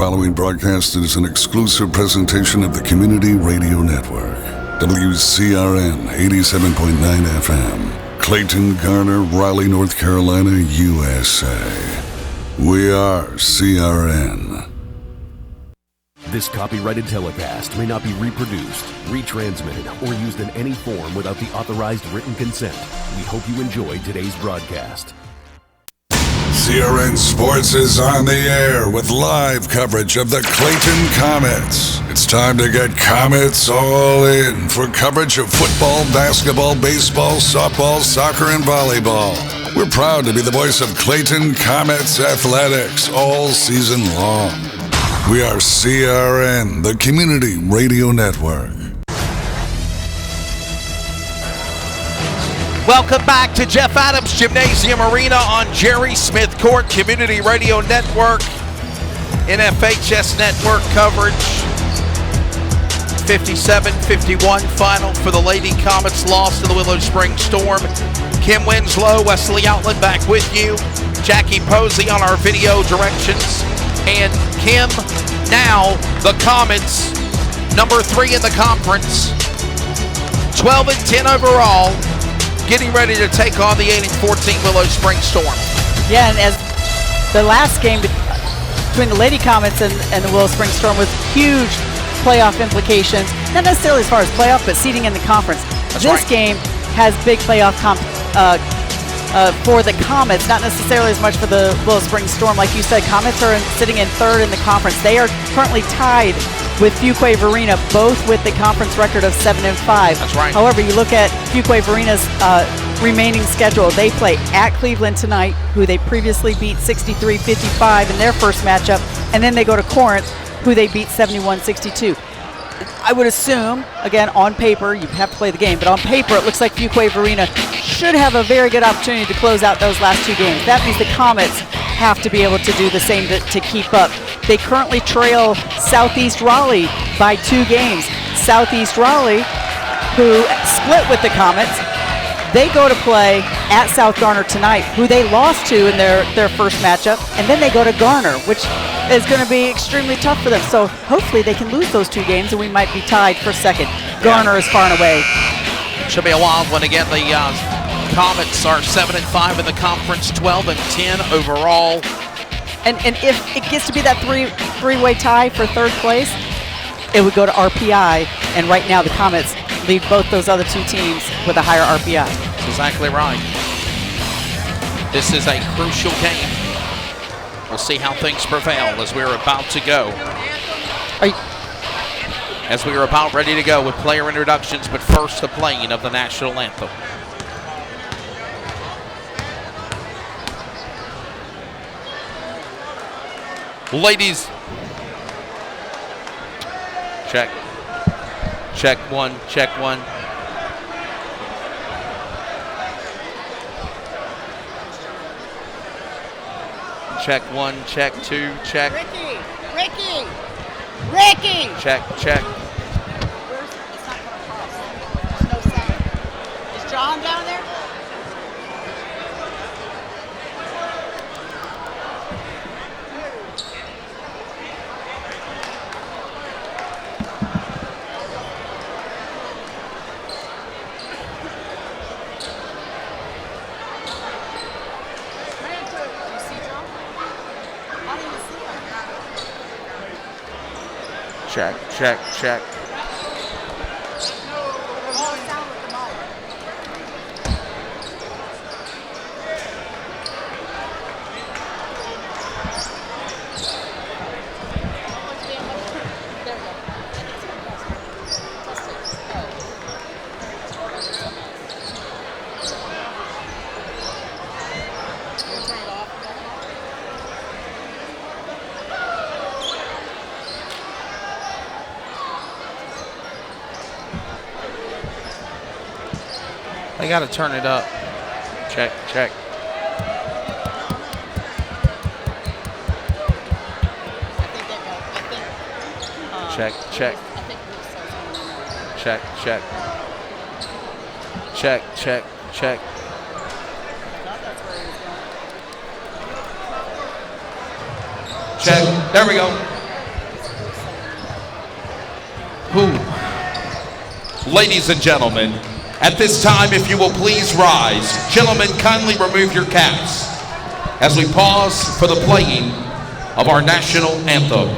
following broadcast is an exclusive presentation of the Community Radio Network. WCRN 87.9 FM. Clayton, Garner, Raleigh, North Carolina, USA. We are CRN. This copyrighted telecast may not be reproduced, retransmitted, or used in any form without the authorized written consent. We hope you enjoyed today's broadcast. CRN Sports is on the air with live coverage of the Clayton Comets. It's time to get Comets all in for coverage of football, basketball, baseball, softball, soccer, and volleyball. We're proud to be the voice of Clayton Comets athletics all season long. We are CRN, the Community Radio Network. Welcome back to Jeff Adams Gymnasium Arena on Jerry Smith Court, Community Radio Network, NFHS Network coverage. 57-51 final for the Lady Comets, loss to the Willow-Spring Storm. Kim Winslow, Wesley Outlet back with you. Jackie Posey on our video directions. And Kim, now the Comets, number 3 in the conference, 12-10 overall, getting ready to take on the 8-14 Willow-Spring Storm. Yeah, and as the last game between the Lady Comets and the Willow-Spring Storm was huge playoff implications, not necessarily as far as playoff, but seeding in the conference. This game has big playoff for the Comets, not necessarily as much for the Willow-Spring Storm. Like you said, Comets are sitting in 3rd in the conference. They are currently tied with Fuquay-Varina, both with the conference record of 7-5. That's right. However, you look at Fuquay-Varina's remaining schedule. They play at Cleveland tonight, who they previously beat 63-55 in their first matchup, and then they go to Corinth, who they beat 71-62. I would assume, again, on paper, you have to play the game, but on paper, it looks like Fuquay-Varina should have a very good opportunity to close out those last 2 games. That means the Comets have to be able to do the same to keep up. They currently trail Southeast Raleigh by 2 games. Southeast Raleigh, who split with the Comets, they go to play at South Garner tonight, who they lost to in their first matchup, and then they go to Garner, which is going to be extremely tough for them. So hopefully they can lose those 2 games, and we might be tied for second. Garner is far and away. Should be a wild one. Again, the Comets are 7-5 in the conference, 12-10 overall. And if it gets to be that three-way tie for 3rd place, it would go to RPI. And right now the Comets lead both those other 2 teams with a higher RPI. That's exactly right. This is a crucial game. We'll see how things prevail as we're about to go. As we are about ready to go with player introductions, but first the playing of the national anthem. Ladies, check. Check 1, check 1. Check 1, check 2, check. Ricky! Check, check. It's not coming across. There's no sound. Is John down there? Check, check, check. They got to turn it up. Check, check. Check, check. Check, check. Check, check, check. Check. There we go. Ladies and gentlemen, at this time, if you will please rise. Gentlemen, kindly remove your caps as we pause for the playing of our national anthem.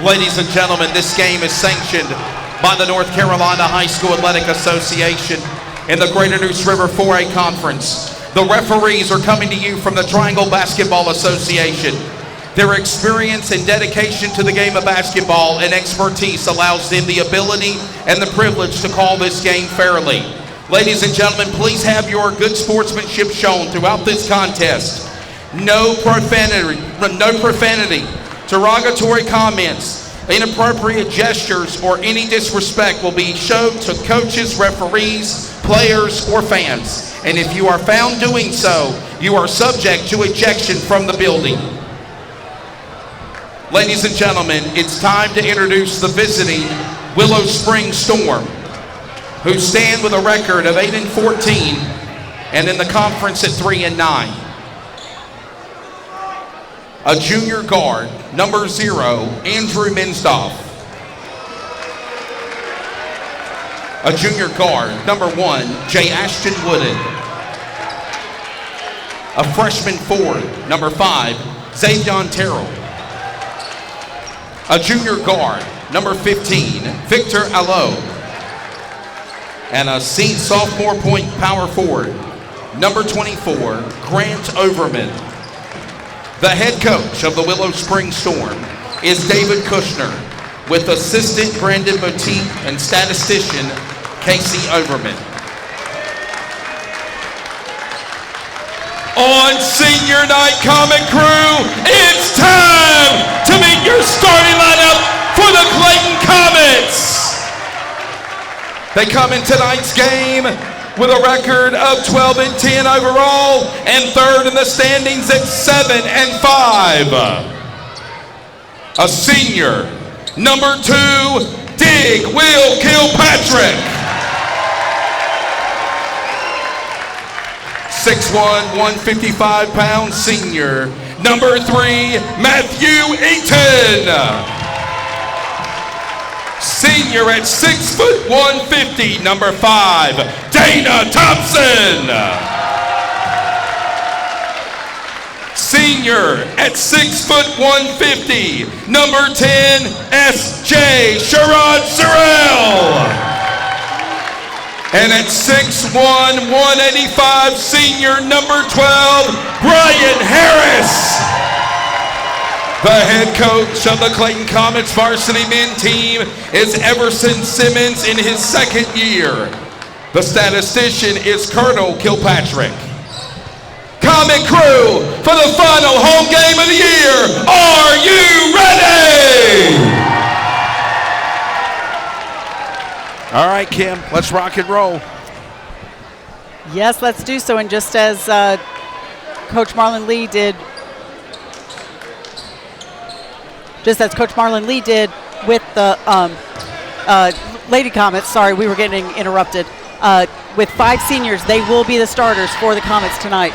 Ladies and gentlemen, this game is sanctioned by the North Carolina High School Athletic Association in the Greater Neuse River 4A Conference. The referees are coming to you from the Triangle Basketball Association. Their experience and dedication to the game of basketball and expertise allows them the ability and the privilege to call this game fairly. Ladies and gentlemen, please have your good sportsmanship shown throughout this contest. No profanity, derogatory comments, inappropriate gestures, or any disrespect will be shown to coaches, referees, players, or fans. And if you are found doing so, you are subject to ejection from the building. Ladies and gentlemen, it's time to introduce the visiting Willow-Spring Storm, who stand with a record of 8-14 and in the conference at 3-9. A junior guard, number 0, Andrew Minsdorf. A junior guard, number 1, Jay Ashton Wooden. A freshman forward, number 5, Zavion Terrell. A junior guard, number 15, Victor Allo. And a sophomore point power forward, number 24, Grant Overman. The head coach of the Willow-Spring Storm is David Kushner, with assistant Brandon Motique and statistician Casey Overman. On senior night, Comet Crew, it's time to meet your starting lineup for the Clayton Comets. They come in tonight's game with a record of 12-10 overall and third in the standings at 7-5. A senior, number 2, Dig Will Kilpatrick. 6'1", 155-pound senior, number 3, Matthew Eaton. Senior at 6', 150, number 5, Dana Thompson. Senior at 6', 150, number 10, S.J. Sherrod Sorrell. And at 6'1", 185, senior number 12, Brian Harris. The head coach of the Clayton Comets varsity men team is Everson Simmons in his second year. The statistician is Colonel Kilpatrick. Comet crew, for the final home game of the year, are you ready? All right, Kim, let's rock and roll. Yes, let's do so. And just as Coach Marlon Lee did, with the Lady Comets, sorry, we were getting interrupted. With 5 seniors, they will be the starters for the Comets tonight.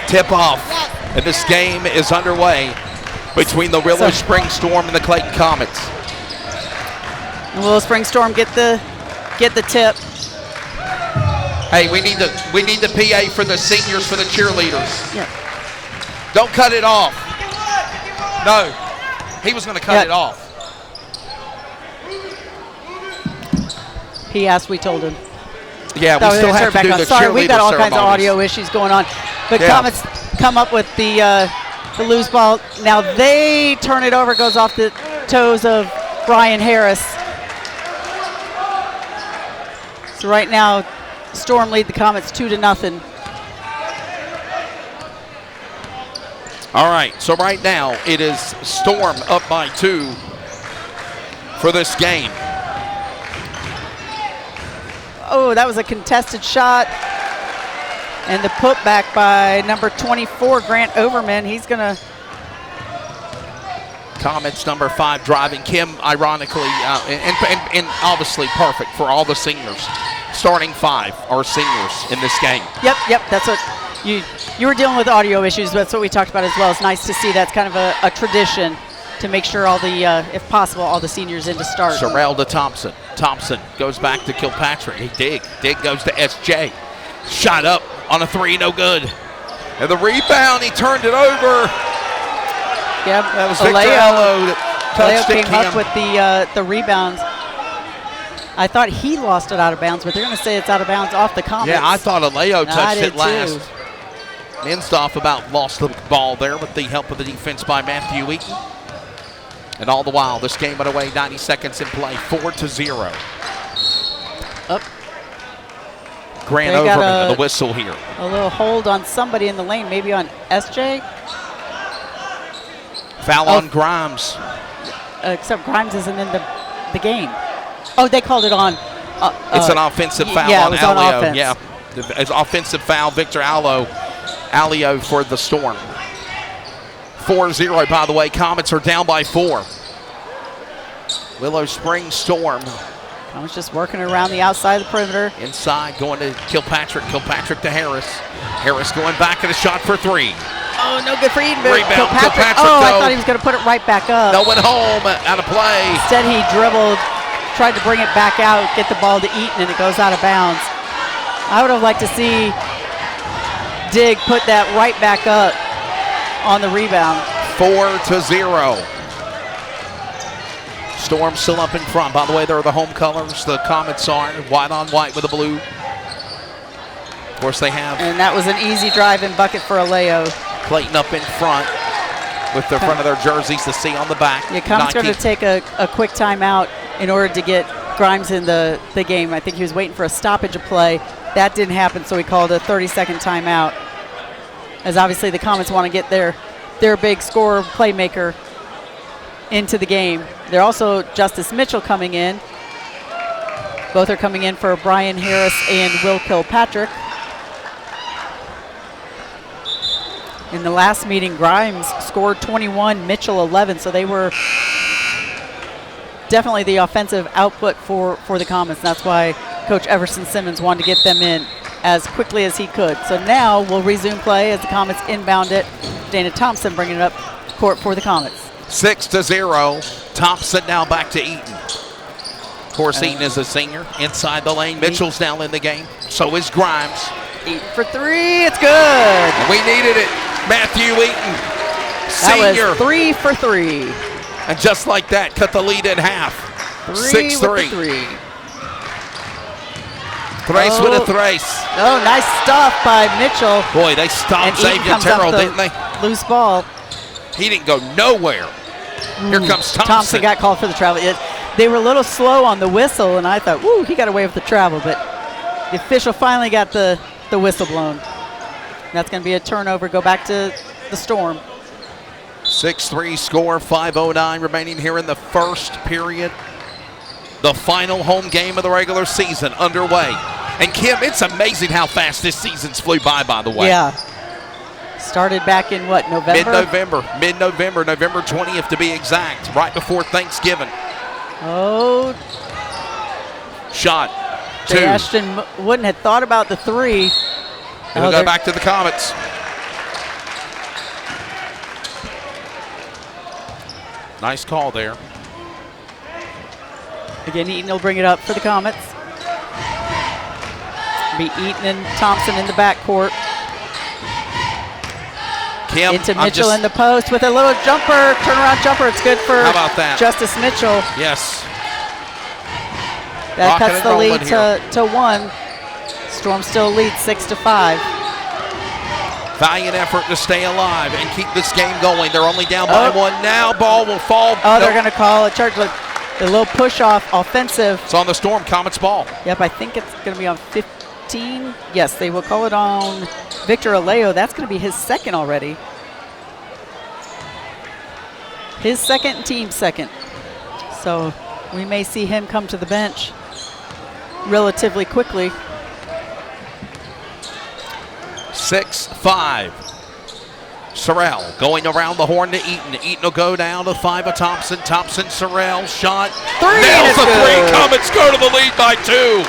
Tip off, and this game is underway between the Willow-Spring Storm and the Clayton Comets. And Willow-Spring Storm get the tip. Hey, we need the PA for the seniors, for the cheerleaders. Yeah. Don't cut it off. No, he was going to cut it off. He asked, we told him. Yeah, we still have to do the Sorry, cheerleader we've got all kinds of ceremonies. audio issues going on. But Yeah. Comets come up with the loose ball. Now they turn it over, goes off the toes of Brian Harris. So right now, Storm lead the Comets 2-0. All right, so right now it is Storm up by 2 for this game. Oh, that was a contested shot. And the putback by number 24, Grant Overman. He's going to... Comets number 5 driving. Kim, ironically, and obviously perfect for all the seniors. Starting 5 are seniors in this game. Yep, that's what you were dealing with audio issues. That's what we talked about as well. It's nice to see that's kind of a tradition to make sure all the, if possible, all the seniors in to start. Sherelle to Thompson. Thompson goes back to Kilpatrick. Dig goes to SJ. Shot up on a 3, no good. And the rebound, he turned it over. Yep, that was Victor Allo that touched it. Came up with the rebounds. I thought he lost it out of bounds, but they're going to say it's out of bounds off the Comets. Yeah, I thought Aleo touched it too. last. Minstoff about lost the ball there with the help of the defense by Matthew Eaton. And all the while, this game underway, 90 seconds in play, 4-0. Up. Grant Overman with the whistle here. A little hold on somebody in the lane, maybe on SJ. Foul on Grimes. Except Grimes isn't in the game. Oh, they called it on. It's an offensive foul on Alio. Yeah, it's offensive foul, Victor Allo for the Storm. 4-0, by the way. Comets are down by 4. Willow-Spring Storm. I was just working around the outside of the perimeter. Inside, going to Kilpatrick. Kilpatrick to Harris. Harris going back and a shot for 3. Oh, no good for Edenville. Rebound, Kilpatrick, I thought he was going to put it right back up. No one home, out of play. Instead, he dribbled, tried to bring it back out, get the ball to Eaton, and it goes out of bounds. I would have liked to see Dig put that right back up on the rebound. 4-0. Storm still up in front. By the way, they're the home colors. The Comets are white on white with the blue. Of course, they have. And that was an easy drive and bucket for Aleo. Clayton up in front with the front of their jerseys, the C on the back. Yeah, Comets going to take a quick timeout in order to get Grimes in the game. I think he was waiting for a stoppage of play. That didn't happen, so he called a 30-second timeout. As obviously the Comets want to get their big scorer, playmaker into the game. They're also Justice Mitchell coming in. Both are coming in for Brian Harris and Will Kilpatrick. In the last meeting, Grimes scored 21, Mitchell 11, so they were definitely the offensive output for the Comets. That's why Coach Everson Simmons wanted to get them in as quickly as he could. So now we'll resume play as the Comets inbound it. Dana Thompson bringing it up court for the Comets. 6-0. Thompson now back to Eaton. Of course, Eaton is a senior inside the lane. Mitchell's now in the game. So is Grimes. Eaton for 3. It's good. We needed it. Matthew Eaton, senior. That was 3 for 3. And just like that, cut the lead in half. 6-3. Thrace with a thrace. Oh, nice stuff by Mitchell. Boy, they stopped And Eaton Xavier comes off Terrell, the didn't they? Loose ball. He didn't go nowhere. Here comes Thompson. Thompson got called for the travel. They were a little slow on the whistle, and I thought, woo, he got away with the travel. But the official finally got the whistle blown. That's going to be a turnover. Go back to the Storm. 6-3 score, 5:09 remaining here in the first period. The final home game of the regular season underway. And Kim, it's amazing how fast this season's flew by the way. Yeah. Started back in what, November? Mid-November, November 20th to be exact, right before Thanksgiving. Oh. Shot. Jay Two. Ashton wouldn't have thought about the three. It'll go back to the Comets. Nice call there. Again, Eaton will bring it up for the Comets. Be Eaton and Thompson in the backcourt. Kim, Into Mitchell in the post with a little jumper, turnaround jumper. It's good for How about that? Justice Mitchell. Yes. That Rocking cuts and the rolling lead to 1. Storm still leads 6-5. Valiant effort to stay alive and keep this game going. They're only down by 1 now. Ball will fall. Oh, they're going to call a charge. Look, a little push off, offensive. It's on the Storm, Comets ball. Yep, I think it's going to be on 15. Yes, they will call it on Victor Aleo. That's going to be his second already. His second and team second. So we may see him come to the bench relatively quickly. 6-5. Sorrell going around the horn to Eaton. Eaton will go down to 5 of Thompson. Thompson, Sorrell, shot. Nails the three. Comets go to the lead by 2.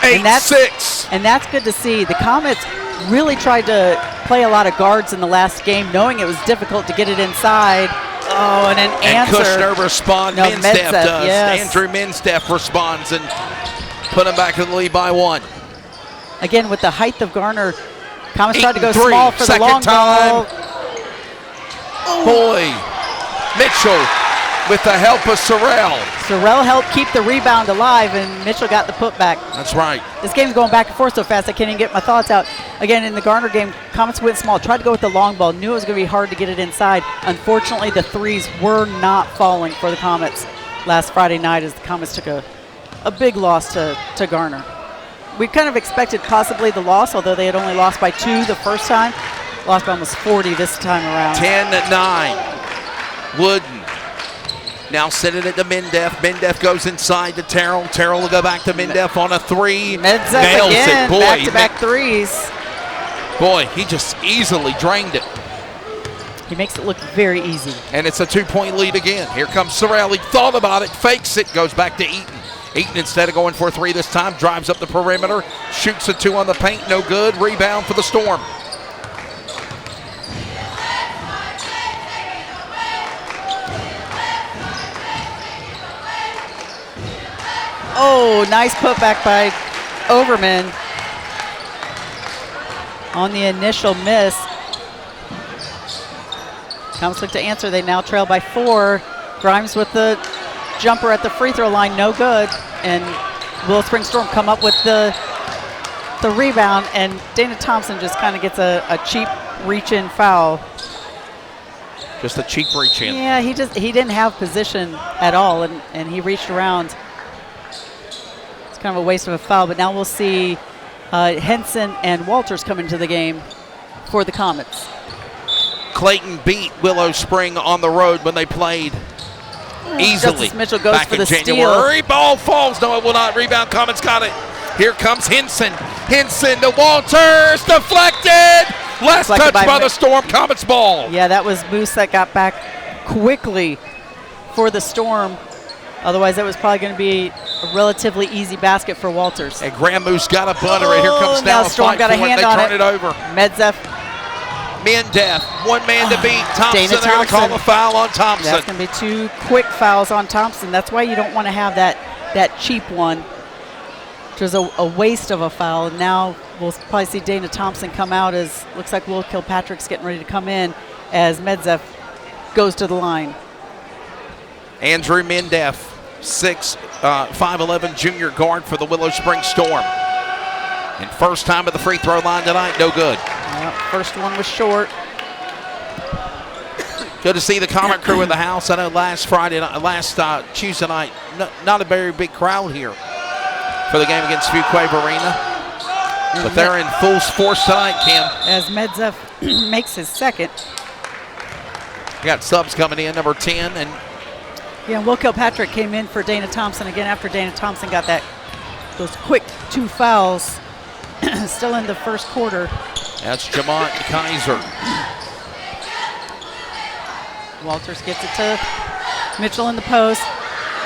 8-6. And that's good to see. The Comets really tried to play a lot of guards in the last game, knowing it was difficult to get it inside. Oh, and an answer. And Kushner responds. No, Minstef does. yes. Andrew Minstef responds and put him back in the lead by 1. Again, with the height of Garner, Comets tried to go 8-3. small for the long time. ball. Boy, Mitchell with the help of Sorrell. Sorrell helped keep the rebound alive, and Mitchell got the putback. That's right. This game's going back and forth so fast I can't even get my thoughts out. Again, in the Garner game, Comets went small, tried to go with the long ball, knew it was going to be hard to get it inside. Unfortunately, the threes were not falling for the Comets last Friday night as the Comets took a big loss to Garner. We kind of expected possibly the loss, although they had only lost by 2 the first time. Lost by almost 40 this time around. 10-9. Wooden now sending it to Mindef. Mindef goes inside to Terrell. Terrell will go back to Mindef on a 3. Nails it. Boy, back-to-back threes. Boy, he just easily drained it. He makes it look very easy. And it's a 2-point lead again. Here comes Sorrell. He thought about it, fakes it, goes back to Eaton. Eaton, instead of going for a 3 this time, drives up the perimeter, shoots a 2 on the paint, no good. Rebound for the Storm. Oh, nice putback by Overman on the initial miss. Comets look to answer. They now trail by 4. Grimes with the jumper at the free throw line, no good. And Willow-Spring Storm come up with the rebound, and Dana Thompson just kind of gets a cheap reach-in foul. Just a cheap reach-in. Yeah, he didn't have position at all, and he reached around. It's kind of a waste of a foul, but now we'll see Henson and Walters come into the game for the Comets. Clayton beat Willow-Spring on the road when they played easily. Justice Mitchell goes back for in the January. steal. Ball falls. No, it will not. Rebound. Comets got it. Here comes Henson. Henson to Walters. Deflected. Last touch by the Storm. Comets ball. Yeah, that was Moose that got back quickly for the Storm. Otherwise, that was probably going to be a relatively easy basket for Walters. And Graham Moose got a butter. Here comes now down. Storm got a hand they on turn it. it over. Medzef. Mindef, 1 man to beat. Thompson, Dana they're going to call Thompson. the foul on Thompson. That's going to be 2 quick fouls on Thompson. That's why you don't want to have that cheap one, which was a waste of a foul. Now we'll probably see Dana Thompson come out as looks like Will Kilpatrick's getting ready to come in as Medzef goes to the line. Andrew Mindef 5'11" junior guard for the Willow-Spring Storm. And first time at the free throw line tonight, no good. First one was short. Good to see the Comet crew in the house. I know last Tuesday night, not a very big crowd here for the game against Fuquay Varina. But they're in full force tonight, Kim. As Medzeff makes his second. We got subs coming in, number 10. And Will Kilpatrick came in for Dana Thompson again after Dana Thompson got those quick 2 fouls. Still in the first quarter. That's Jamont Kaiser. Walters gets it to Mitchell in the post.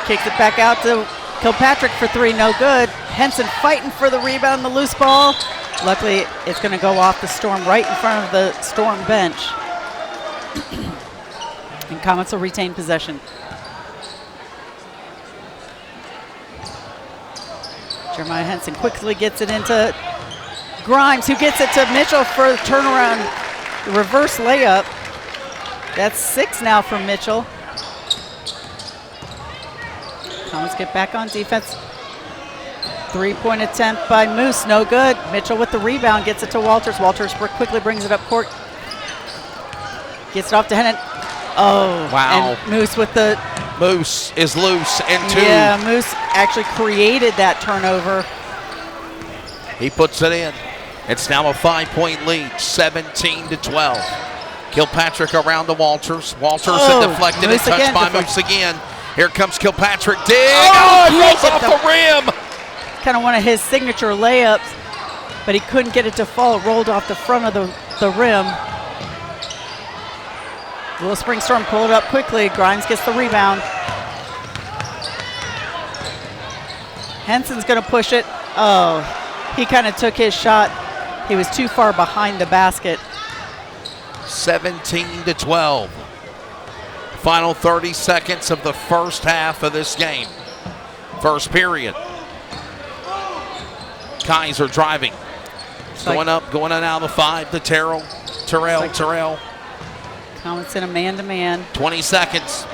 Kicks it back out to Kilpatrick for 3, no good. Henson fighting for the rebound, the loose ball. Luckily, it's going to go off the Storm right in front of the Storm bench. And Comets will retain possession. Jeremiah Henson quickly gets it into Grimes, who gets it to Mitchell for the turnaround, the reverse layup. That's 6 now for Mitchell. Comets get back on defense. 3-point attempt by Moose, no good. Mitchell with the rebound, gets it to Walters. Walters quickly brings it up court. Gets it off to Hennon. Oh, wow. And Moose with the... Moose is loose and 2. Yeah, Moose actually created that turnover. He puts it in. It's now a 5-point lead, 17-12. Kilpatrick around to Walters. Walters had deflected and touched by Moose again. Here comes Kilpatrick. Dig! Oh, it rolls off the rim! Kind of one of his signature layups, but he couldn't get it to fall. It rolled off the front of the rim. Willow-Spring Storm pulled it up quickly. Grimes gets the rebound. Henson's going to push it. Oh, he kind of took his shot. He was too far behind the basket. 17-12. Final 30 seconds of the first half of this game. First period. Kaiser driving. Going up, going on out of the 5 to Terrell. Terrell. Comets in a man-to-man. 20 seconds.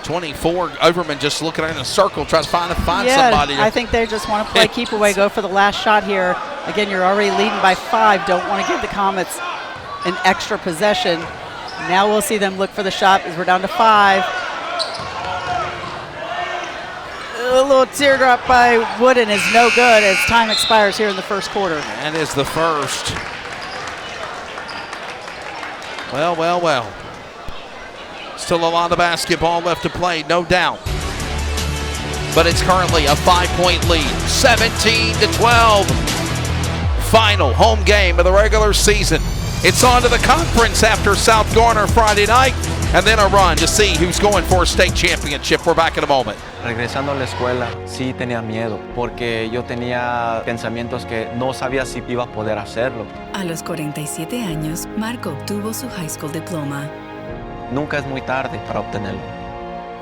24. Overman just looking in a circle, trying to find somebody. I think they just want to play keep away, go for the last shot here. Again, you're already leading by 5. Don't want to give the Comets an extra possession. Now we'll see them look for the shot as we're down to 5. A little teardrop by Wooden is no good as time expires here in the first quarter. And is the first. Well. Still a lot of basketball left to play, no doubt. But it's currently a 5-point lead, 17-12. Final home game of the regular season. It's on to the conference after South Garner Friday night, and then a run to see who's going for a state championship. We're back in a moment. Regresando a la escuela, sí tenía miedo, porque yo tenía pensamientos que no sabía si iba a poder hacerlo. A los 47 años, Marco obtuvo su high school diploma. Nunca es muy tarde para obtenerlo.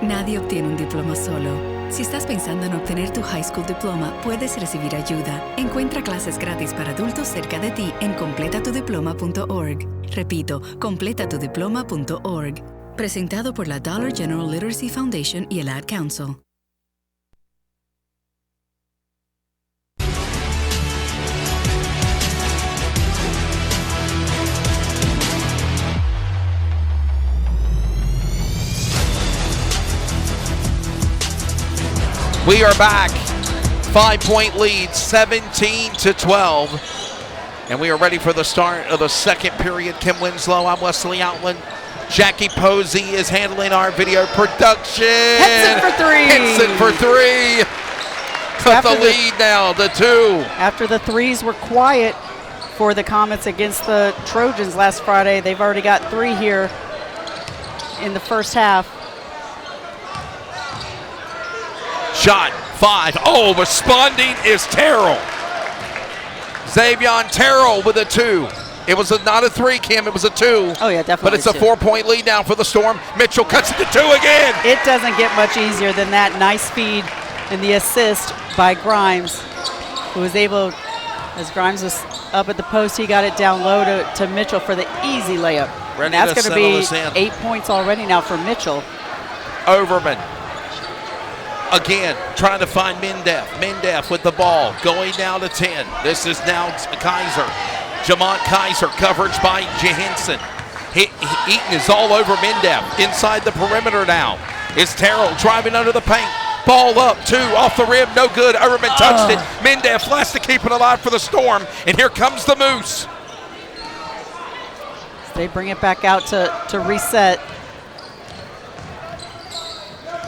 Nadie obtiene un diploma solo. Si estás pensando en obtener tu high school diploma, puedes recibir ayuda. Encuentra clases gratis para adultos cerca de ti en completatudiploma.org. Repito, completatudiploma.org. Presentado por la Dollar General Literacy Foundation y el Ad Council. We are back. 5-point lead, 17-12. And we are ready for the start of the second period. Kim Winslow, I'm Wesley Outland. Jackie Posey is handling our video production. Henson for 3. Henson for 3. Cut the lead now to 2. After the threes were quiet for the Comets against the Trojans last Friday, they've already got 3 here in the first half. Shot, 5. Oh, responding is Terrell. Xavion Terrell with a 2. It was not a 3, Kim. It was a 2. Oh, yeah, definitely. But it's a 4-point lead now for the Storm. Mitchell cuts it to 2 again. It doesn't get much easier than that. Nice feed and the assist by Grimes, who was able, as Grimes was up at the post, he got it down low to Mitchell for the easy layup. And that's going to be 8 points already now for Mitchell. Overman Again, trying to find Mindef. Mindef with the ball, going down to 10. This is now Kaiser. Jamont Kaiser, coverage by Johansson. Eaton is all over Mindef. Inside the perimeter now. It's Terrell driving under the paint. Ball up, 2, off the rim, no good. Overman touched it. Mindef last to keep it alive for the Storm. And here comes the Moose. They bring it back out to reset.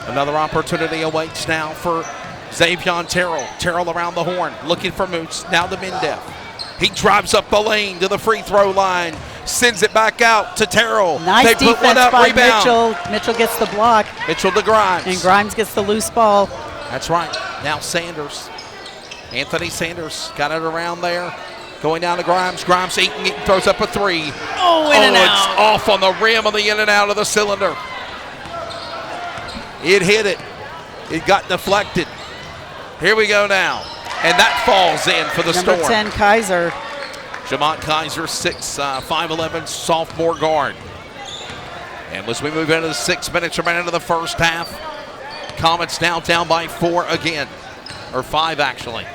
Another opportunity awaits now for Xavion Terrell. Terrell around the horn, looking for Moose. Now to Mindef. He drives up the lane to the free throw line, sends it back out to Terrell. Nice they defense put one up, by rebound. Mitchell. Mitchell gets the block. Mitchell to Grimes. And Grimes gets the loose ball. That's right. Now Sanders. Anthony Sanders got it around there. Going down to Grimes. Grimes Eaton throws up a 3. In and out. It's off on the rim of the in and out of the cylinder. It hit it. It got deflected. Here we go now. And that falls in for the Number Storm. 10, Kaiser. Jamont Kaiser, 5'11", sophomore guard. And as we move into the 6 minutes remaining into the first half, Comets now down by 4 again. Or 5, actually.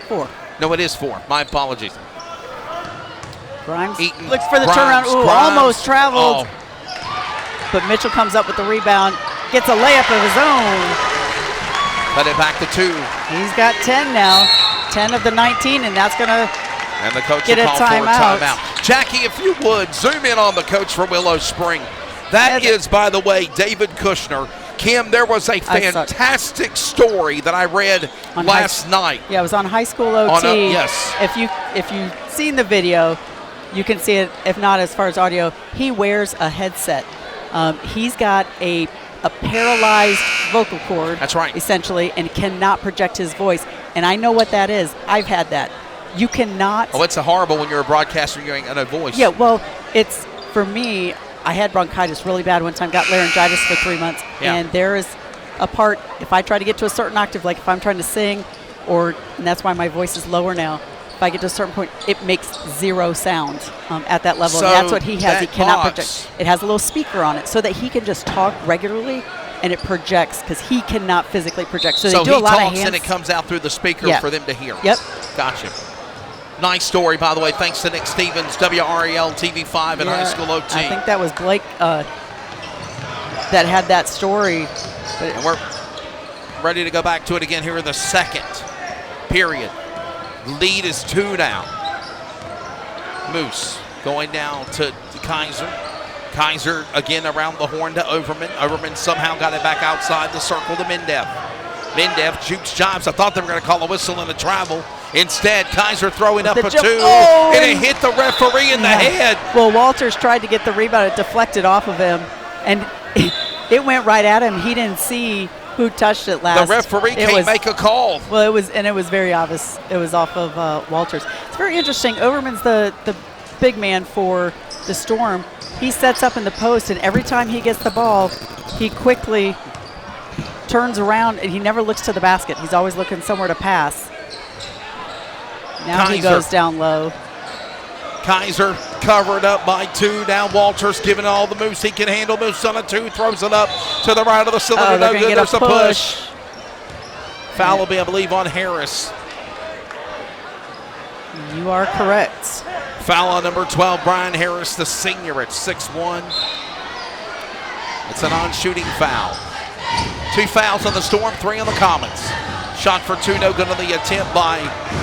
4. No, it is 4. My apologies. Grimes Eaton, looks for the Grimes, turnaround. Ooh, Grimes. almost traveled. Oh, But Mitchell comes up with the rebound. Gets a layup of his own. cut it back to 2. He's got 10 now. 10 of the 19, and that's going to And the coach get will a call for a timeout. timeout. Jackie, if you would, zoom in on the coach for Willow-Spring. That Yeah, is, by the way, David Kushner. Kim, there was a fantastic story that I read On last night. Yeah, it was on High School OT. Yes. If you've seen the video, you can see it. If not, as far as audio, he wears a headset. He's got a paralyzed vocal cord. That's right. Essentially, and cannot project his voice. And I know what that is. I've had that. You cannot. Oh, it's horrible when you're a broadcaster and you're going, no voice. Yeah, well, it's, for me, I had bronchitis really bad one time, got laryngitis for 3 months. Yeah. And there is a part, if I try to get to a certain octave, like if I'm trying to sing, and that's why my voice is lower now, if I get to a certain point, it makes 0 sound at that level. So and that's what he has. He that cannot box- project. It has a little speaker on it so that he can just talk regularly, and it projects because he cannot physically project. So they do he a lot talks of hands. and it comes out through the speaker Yeah. for them to hear. Yep. Gotcha. Nice story, by the way. Thanks to Nick Stevens, WREL TV5 and High School OT. I think that was Blake that had that story. But And we're ready to go back to it again here in the second period. Lead is 2 now. Moose going down to Kaiser. Kaiser again around the horn to Overman. Overman somehow got it back outside the circle to Mindef. Mindef jukes jives. I thought they were going to call a whistle and a travel. Instead, Kaiser throwing up The a jump- 2, oh! and it hit the referee in the head. Well, Walters tried to get the rebound. It deflected off of him, and it went right at him. He didn't see who touched it last. The referee It can't was- make a call. Well, it was very obvious. It was off of Walters. It's very interesting. Overman's the big man for the Storm. He sets up in the post, and every time he gets the ball, he quickly turns around, and he never looks to the basket. He's always looking somewhere to pass. Now he Kaiser. goes down low. Kaiser covered up by 2. Now Walters giving all the moves he can handle. Moves on a 2, throws it up to the right of the cylinder. Oh, they're No gonna good. get There's a a push. Foul will be, I believe, on Harris. You are correct. Foul on number 12, Brian Harris, the senior at 6'1". It's a non-shooting foul. 2 fouls on the Storm, 3 on the Comets. Shot for 2, no good on the attempt by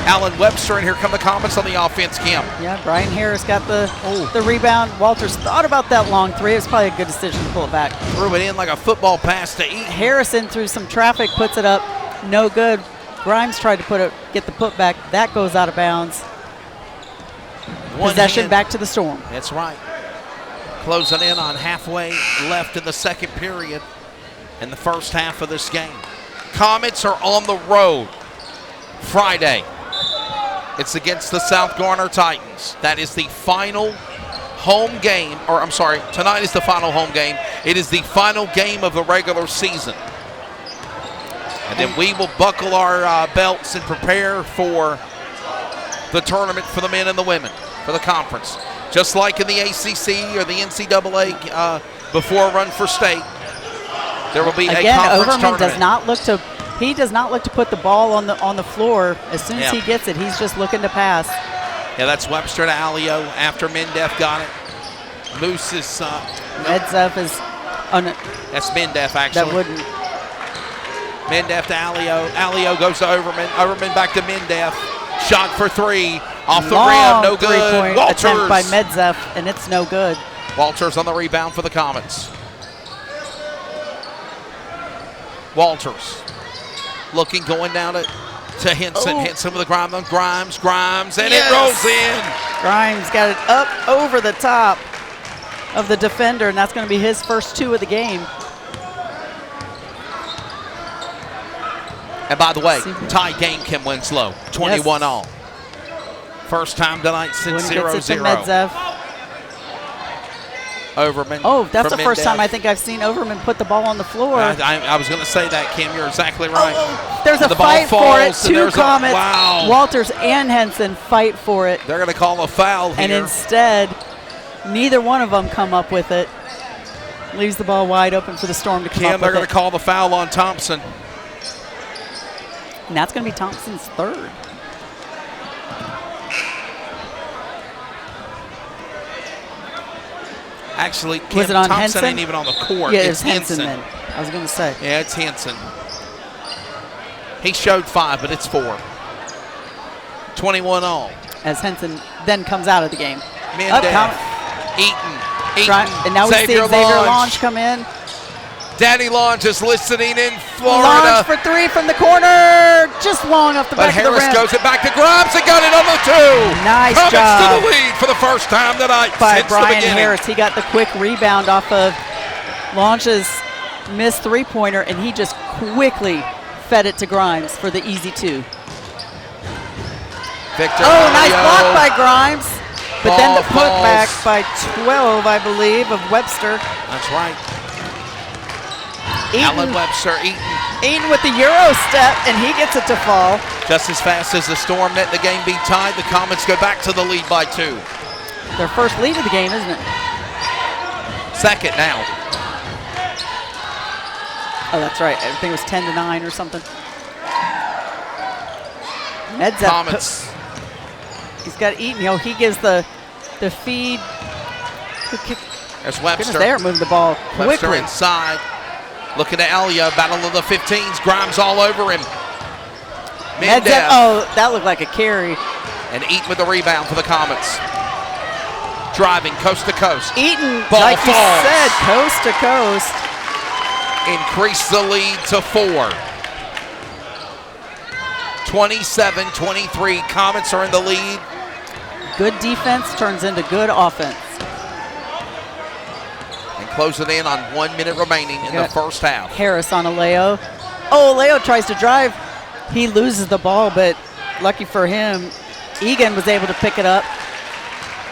Allen Webster, and here come the Comets on the offense, Kim. Yeah, Brian Harris got the rebound. Walters thought about that long 3. It was probably a good decision to pull it back. Threw it in like a football pass to Eaton. Harrison through some traffic puts it up. No good. Grimes tried to get the putback. That goes out of bounds. One Possession hand. back to the Storm. That's right. Closing in on halfway left in the second period in the first half of this game. Comets are on the road Friday. It's against the South Garner Titans. That is the final home game, or I'm sorry, tonight is the final home game. It is the final game of the regular season. And then we will buckle our belts and prepare for the tournament for the men and the women, for the conference. Just like in the ACC or the NCAA before a run for state. There will be Again, a conference Overman tournament. does not look to put the ball on the floor. As soon as he gets it, he's just looking to pass. Yeah, that's Webster to Alio after Mendef got it. Moose is Medzev is that's Mendef actually. that wouldn't. Mendef to Alio. Alio goes to Overman. Overman back to Mendef. Shot for three. Off the rim. No good. Three-point Walters. attempt by Medzev, and it's no good. Walters on the rebound for the Comets. Walters looking, going down to Henson. Oh. Henson with the Grimes on Grimes, and it rolls in. Grimes got it up over the top of the defender, and that's going to be his first 2 of the game. And by the way, tie game, Kim Winslow, 21 all. First time tonight since 0-0. Medzev. Overman. Oh, that's the from first Mendef. time I think I've seen Overman put the ball on the floor. I was going to say that, Kim. You're exactly right. There's a The ball fight for it. falls, and 2 there's Comets. wow. Walters and Henson fight for it. They're going to call a foul here. And instead, neither one of them come up with it. Leaves the ball wide open for the Storm to come Kim, up they're with going it. to call the foul on Thompson. And that's going to be Thompson's 3rd. Actually, Kim, Was it on Thompson Henson? ain't even on the court. Yeah, it's it's Henson then. I was going to say. Yeah, it's Henson. He showed 5, but it's 4. 21 all. As Henson then comes out of the game. Mendef, Eaton, And now we see Xavier Lange come in. Daddy Lange is listening in Lange Florida. for 3 from the corner. Just long off the But back of the Harris rim. goes it back to Grimes and got it on the 2. Nice Comets job to the lead for the first time tonight by since the Brian beginning. Harris. He got the quick rebound off of Lange's missed 3-pointer, and he just quickly fed it to Grimes for the easy 2. Victor Nice Alio. block by Grimes. But then the Ball putback falls. by 12, I believe, of Webster. That's right. Eaton, Alan Webster, Eaton with the Euro step, and he gets it to fall. just as fast as the Storm let the game be tied, the Comets go back to the lead by 2. Their first lead of the game, isn't it? Second now. Oh, that's right. I think it was 10-9 or something. Medzev, Comets. he's got Eaton. He gives the feed. There's Goodness, Webster. they are moving the ball Webster quickly. inside. Looking at Elia, battle of the 15s. Grimes all over him. Medzev, Mendef. that looked like a carry. And Eaton with the rebound for the Comets. Driving coast to coast. Eaton, Ball like you falls. said, coast to coast. Increase the lead to 4. 27-23. Comets are in the lead. Good defense turns into good offense. And close it in on 1 minute remaining in the first half. Harris on Aleo. Aleo tries to drive. He loses the ball, but lucky for him, Egan was able to pick it up.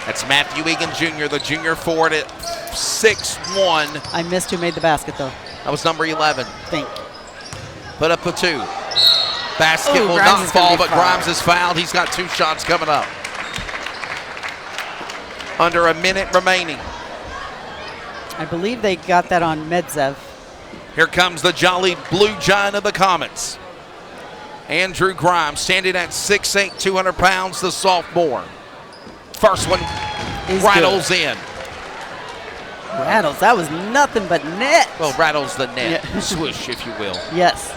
That's Matthew Egan Jr., the junior forward at 6'1". I missed who made the basket, though. That was number 11. Think. Put up the 2. Basket Ooh, will Grimes not is gonna fall, be but fouled. Grimes is fouled. He's got 2 shots coming up. Under a minute remaining. I believe they got that on Medzev. Here comes the jolly blue giant of the Comets. Andrew Grimes, standing at 6'8", 200 pounds, the sophomore. First one rattles in. Rattles. That was nothing but net. Well, rattles the net. Yeah. Swoosh, if you will. Yes.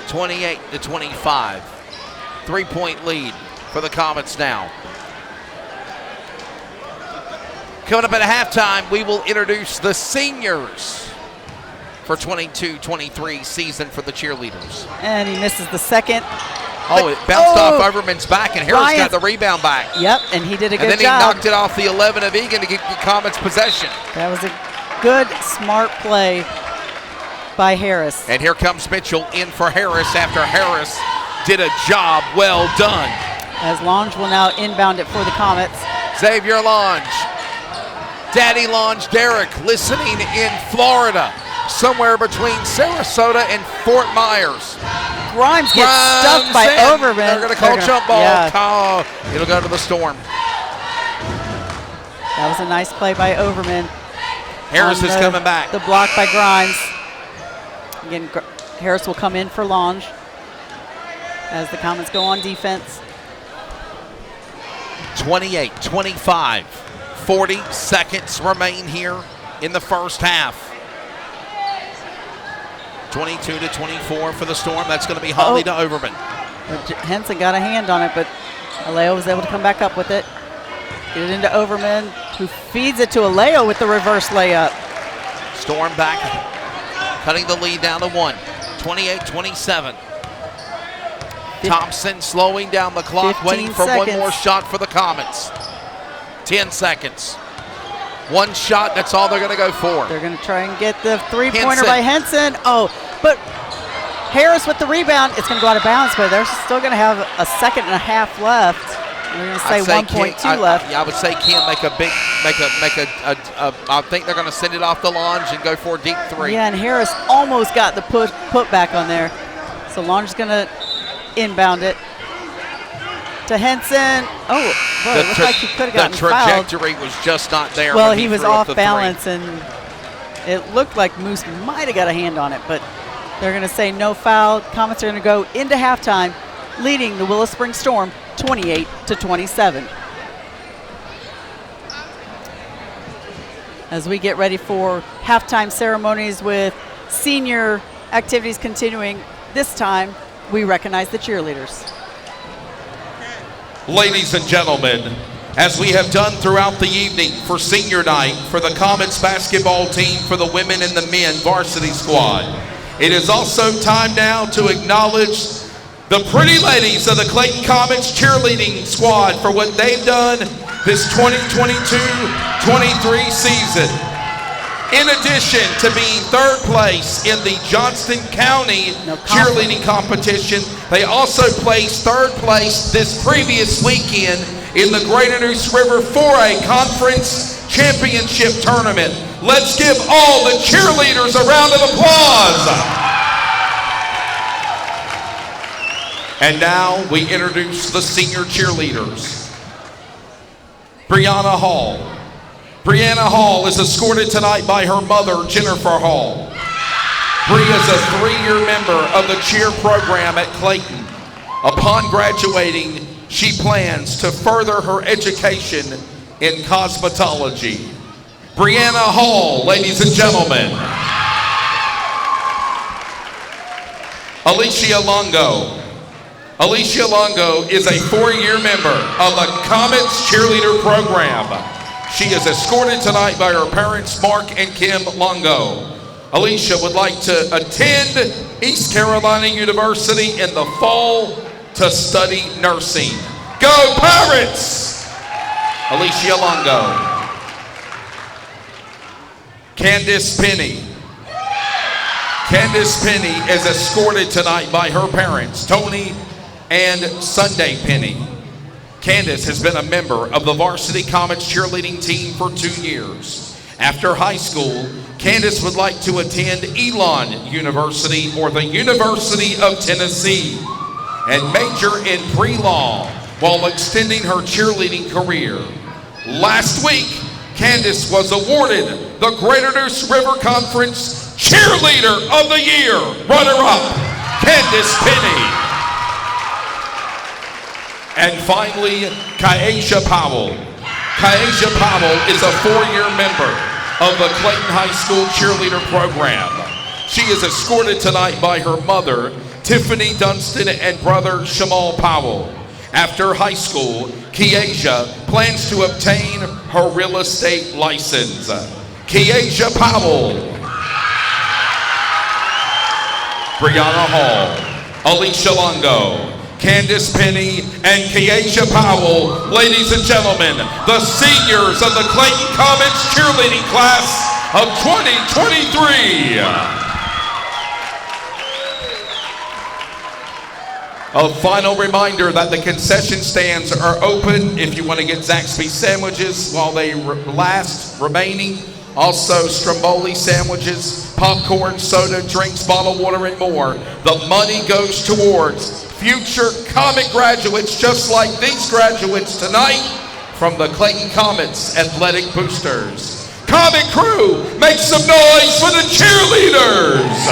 28-25. 3-point lead for the Comets now. Coming up at halftime, we will introduce the seniors for 22-23 season for the cheerleaders. And he misses the second. Oh, it bounced off Overman's back, and Harris got Ryan- the rebound back. Yep, and he did a good And then job. he knocked it off the 11 of Egan to get the Comets possession. That was a good, smart play by Harris. And here comes Mitchell in for Harris after Harris did a job well done. As Lange will now inbound it for the Comets. Xavier Lange. Daddy Lange Derrick listening in Florida, somewhere between Sarasota and Fort Myers. Grimes gets stuffed by in. Overman. They're going to call jump ball. Yeah, Oh, it'll go to the Storm. that was a nice play by Overman. Harris On is the- coming back. The block by Grimes. Again, Harris will come in for Lange as the Comets go on defense. 28, 25, 40 seconds remain here in the first half. 22-24 for the Storm. That's going to be Holly to Overman. Henson got a hand on it, but Aleo was able to come back up with it. Get it into Overman, who feeds it to Aleo with the reverse layup. Storm back, cutting the lead down to 1. 28-27. Thompson slowing down the clock, waiting for one more shot for the Comets. 10 seconds. One shot, that's all they're going to go for. They're going to try and get the three-pointer by Henson. Oh, but Harris with the rebound. It's going to go out of bounds, but they're still going to have a second and a half left. We're going to say 1.2 left. I would say Kim make a big, I think they're going to send it off the Lange and go for a deep three. Yeah, and Harris almost got the put back on there. So Lange is going to inbound it to Henson. Oh, boy, it looked like he could have gotten fouled. The trajectory was just not there. Well, he was off balance, and it looked like Moose might have got a hand on it, but they're going to say no foul. Comets are going to go into halftime, leading the Willow-Spring Storm 28-27. As we get ready for halftime ceremonies with senior activities continuing, this time we recognize the cheerleaders. Ladies and gentlemen, as we have done throughout the evening for senior night for the Comets basketball team, for the women and the men varsity squad, it is also time now to acknowledge the pretty ladies of the Clayton Comets cheerleading squad for what they've done this 2022-23 season. In addition to being third place in the Johnston County cheerleading competition, they also placed third place this previous weekend in the Greater Neuse River 4A Conference Championship Tournament. Let's give all the cheerleaders a round of applause. And now we introduce the senior cheerleaders. Brianna Hall. Brianna Hall is escorted tonight by her mother, Jennifer Hall. Bri is a 3-year member of the cheer program at Clayton. Upon graduating, she plans to further her education in cosmetology. Brianna Hall, ladies and gentlemen. Alicia Longo. Alicia Longo is a 4-year member of the Comets cheerleader program. She is escorted tonight by her parents, Mark and Kim Longo. Alicia would like to attend East Carolina University in the fall to study nursing. Go Pirates! Alicia Longo. Candace Penny. Candace Penny is escorted tonight by her parents, Tony and Sunday Penny. Candace has been a member of the Varsity Comets cheerleading team for 2 years. After high school, Candace would like to attend Elon University or the University of Tennessee and major in pre-law while extending her cheerleading career. Last week, Candace was awarded the Greater Neuse River Conference Cheerleader of the Year, runner-up, Candace Penny. And finally, Kyasia Powell. Kyasia Powell is a 4-year member of the Clayton High School cheerleader program. She is escorted tonight by her mother, Tiffany Dunstan, and brother, Shamal Powell. After high school, Kyasia plans to obtain her real estate license. Kyasia Powell. Brianna Hall. Alicia Longo. Candace Penny, and Kyasia Powell, ladies and gentlemen, the seniors of the Clayton Comets cheerleading class of 2023. A final reminder that the concession stands are open if you want to get Zaxby's sandwiches while they last remaining. Also Stromboli sandwiches, popcorn, soda, drinks, bottled water, and more. The money goes towards future Comet graduates just like these graduates tonight from the Clayton Comets Athletic Boosters. Comet crew, make some noise for the cheerleaders!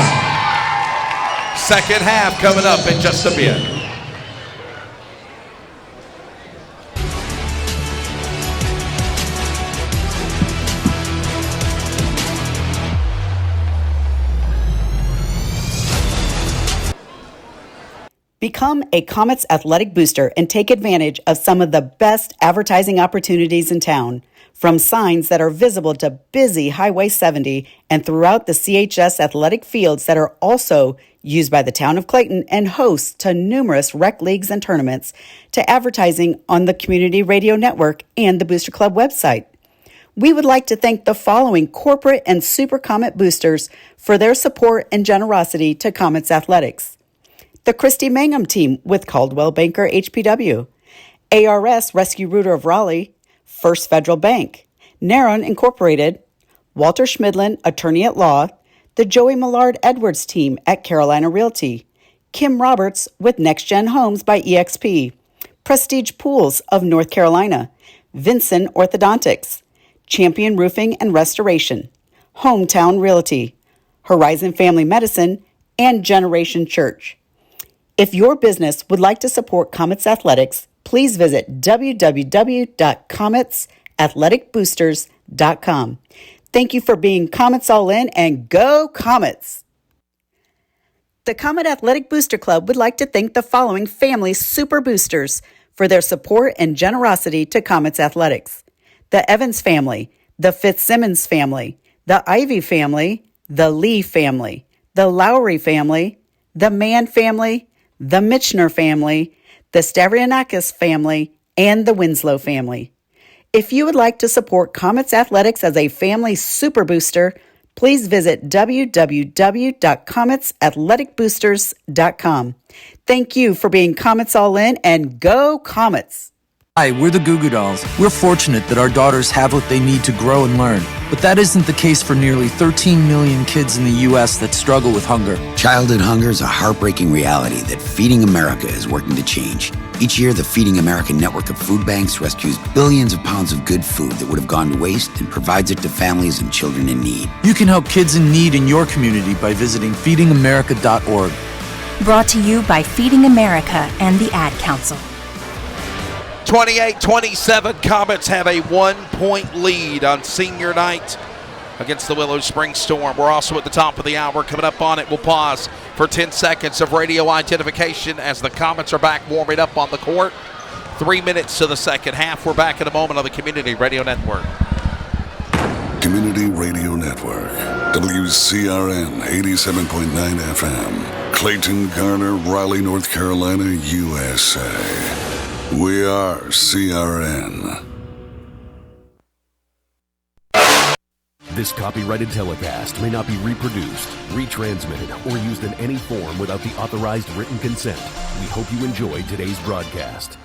Second half coming up in just a bit. Become a Comets athletic booster and take advantage of some of the best advertising opportunities in town. From signs that are visible to busy Highway 70 and throughout the CHS athletic fields that are also used by the town of Clayton and hosts to numerous rec leagues and tournaments, to advertising on the Community Radio Network and the Booster Club website. We would like to thank the following corporate and Super Comet boosters for their support and generosity to Comets Athletics. The Christy Mangum team with Caldwell Banker HPW, ARS Rescue Rooter of Raleigh, First Federal Bank, Narron Incorporated, Walter Schmidlin, Attorney at Law, the Joey Millard Edwards team at Carolina Realty, Kim Roberts with Next Gen Homes by EXP, Prestige Pools of North Carolina, Vincent Orthodontics, Champion Roofing and Restoration, Hometown Realty, Horizon Family Medicine, and Generation Church. If your business would like to support Comets Athletics, please visit www.cometsathleticboosters.com. Thank you for being Comets All In, and go Comets! The Comet Athletic Booster Club would like to thank the following family super boosters for their support and generosity to Comets Athletics: the Evans family, the Fitzsimmons family, the Ivy family, the Lee family, the Lowry family, the Mann family, the Mitchner family, the Stavrianakis family, and the Winslow family. If you would like to support Comets Athletics as a family super booster, please visit www.cometsathleticboosters.com. Thank you for being Comets All In, and go Comets! Hi, we're the Goo Goo Dolls. We're fortunate that our daughters have what they need to grow and learn. But that isn't the case for nearly 13 million kids in the U.S. that struggle with hunger. Childhood hunger is a heartbreaking reality that Feeding America is working to change. Each year, the Feeding America network of food banks rescues billions of pounds of good food that would have gone to waste and provides it to families and children in need. You can help kids in need in your community by visiting feedingamerica.org. Brought to you by Feeding America and the Ad Council. 28-27, Comets have a 1-point lead on senior night against the Willow-Spring Storm. We're also at the top of the hour. Coming up on it, we'll pause for 10 seconds of radio identification as the Comets are back warming up on the court. 3 minutes to the second half. We're back in a moment on the Community Radio Network. Community Radio Network, WCRN 87.9 FM, Clayton, Garner, Raleigh, North Carolina, USA. We are CRN. This copyrighted telecast may not be reproduced, retransmitted, or used in any form without the authorized written consent. We hope you enjoyed today's broadcast.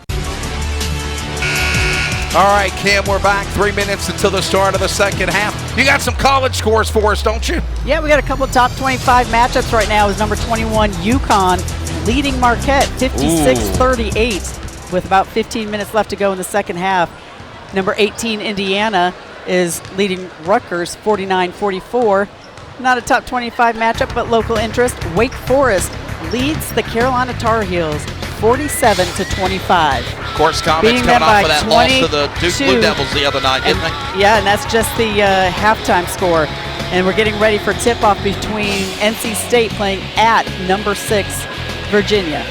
All right, Kim, we're back 3 minutes until the start of the second half. You got some college scores for us, don't you? Yeah, we got a couple of top 25 matchups right now. Is number 21 UConn leading Marquette 56-38 with about 15 minutes left to go in the second half. Number 18 Indiana is leading Rutgers 49-44. Not a top 25 matchup, but local interest. Wake Forest leads the Carolina Tar Heels 47-25. Of course, Comets coming off of that loss to the Duke Blue Devils the other night, didn't they? Yeah, and that's just the halftime score. And we're getting ready for tip-off between NC State playing at number 6 Virginia.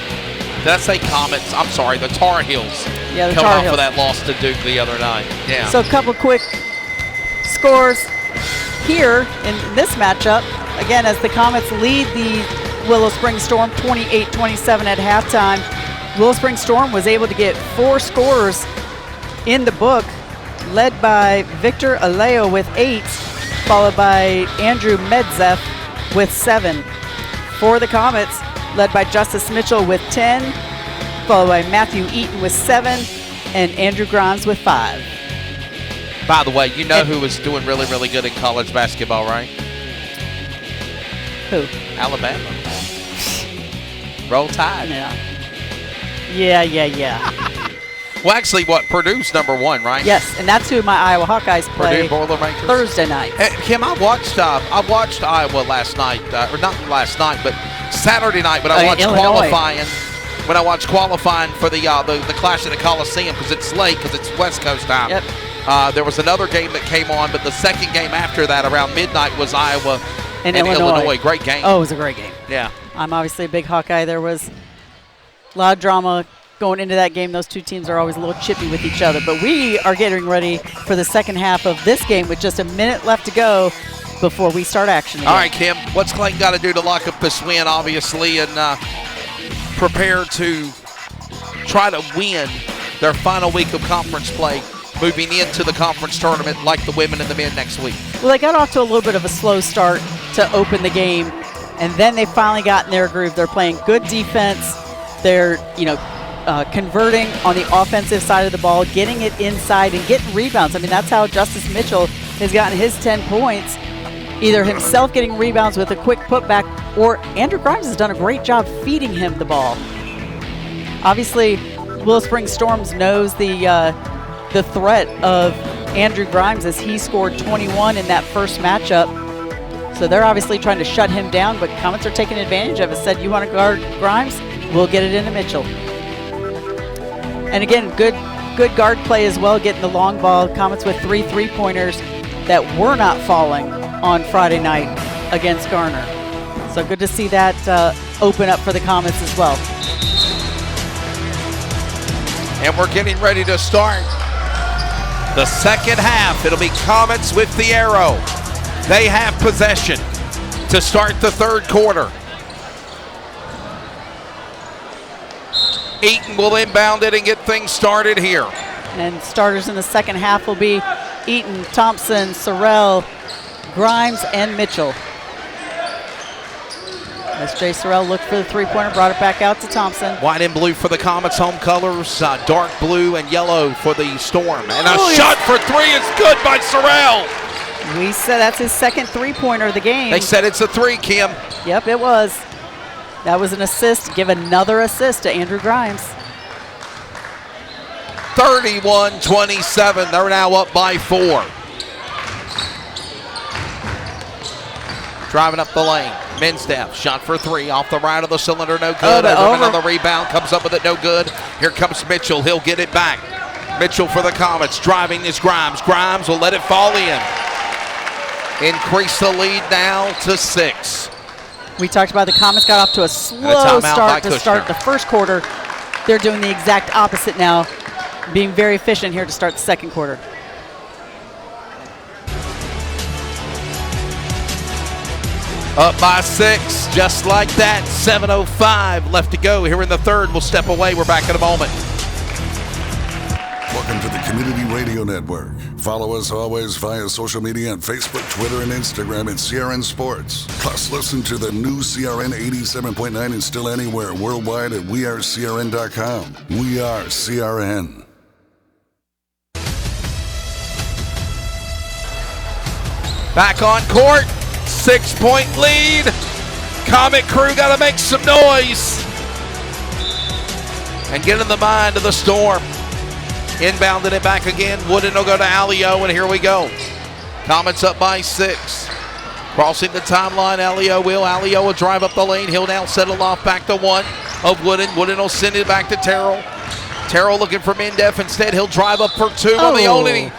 Did I say Comets? I'm sorry, the Tar Heels. Yeah, the coming Tar off Heels. of that loss to Duke the other night. Yeah. So a couple quick scores here in this matchup. Again, as the Comets lead the Willow-Spring Storm 28-27 at halftime. Willow-Spring Storm was able to get 4 scorers in the book, led by Victor Aleo with 8, followed by Andrew Medzef with 7. For the Comets, led by Justice Mitchell with 10, followed by Matthew Eaton with 7, and Andrew Grimes with 5. By the way, you know who was doing really, really good in college basketball, right? Who? Alabama. Roll Tide. Yeah. Well, actually, Purdue's number 1, right? Yes, and that's who my Iowa Hawkeyes play Purdue Boilermakers. Thursday night. Kim, I watched Iowa last night, or not last night, but Saturday night when I watched Illinois. qualifying for the Clash at the Coliseum, because it's late, because it's West Coast time. Yep. There was another game that came on, but the second game after that around midnight was Iowa and Illinois. Great game. Oh, it was a great game. Yeah. I'm obviously a big Hawkeye. There was a lot of drama going into that game. Those two teams are always a little chippy with each other. But we are getting ready for the second half of this game with just a minute left to go before we start action again. All right, Kim, what's Clayton got to do to lock up this win, obviously, and prepare to try to win their final week of conference play, moving into the conference tournament like the women and the men next week? Well, they got off to a little bit of a slow start to open the game, and then they finally got in their groove. They're playing good defense. They're, converting on the offensive side of the ball, getting it inside and getting rebounds. I mean, that's how Justice Mitchell has gotten his 10 points, either himself getting rebounds with a quick putback, or Andrew Grimes has done a great job feeding him the ball. Obviously, Willow-Spring Storms knows the threat of Andrew Grimes, as he scored 21 in that first matchup. So they're obviously trying to shut him down, but Comets are taking advantage of it. Said, you want to guard Grimes? We'll get it into Mitchell. And again, good guard play as well, getting the long ball. Comets with 3 3-pointers that were not falling on Friday night against Garner. So good to see that open up for the Comets as well. And we're getting ready to start the second half. It'll be Comets with the arrow. They have possession to start the third quarter. Eaton will inbound it and get things started here. And starters in the second half will be Eaton, Thompson, Sorrell, Grimes, and Mitchell. S.J. Sorrell looked for the three-pointer, brought it back out to Thompson. White and blue for the Comets, home colors. Dark blue and yellow for the Storm. And a shot for three is good by Sorrell. We said that's his second three-pointer of the game. They said it's a three, Kim. Yep, it was. That was an assist. Give another assist to Andrew Grimes. 31-27. They're now up by 4. Driving up the lane. Minstaff, shot for 3 off the right of the cylinder, no good. Overman on the rebound, comes up with it, no good. Here comes Mitchell, he'll get it back. Mitchell for the Comets, driving is Grimes. Grimes will let it fall in. Increase the lead now to 6. We talked about the Comets got off to a slow start to start the first quarter. They're doing the exact opposite now, being very efficient here to start the second quarter. Up by 6, just like that. 7:05 left to go here in the third. We'll step away. We're back in a moment. Welcome to the Community Radio Network. Follow us always via social media on Facebook, Twitter, and Instagram at CRN Sports. Plus, listen to the new CRN 87.9 and still anywhere worldwide at wearecrn.com. We are CRN. Back on court. 6-point lead. Comet crew got to make some noise and get in the mind of the Storm. Inbounded it back again. Wooden will go to Alio, and here we go. Comets up by 6. Crossing the timeline, Alio will drive up the lane. He'll now settle off back to 1 of Wooden. Wooden will send it back to Terrell. Terrell looking for Mindef. Instead, he'll drive up for 2 on the only.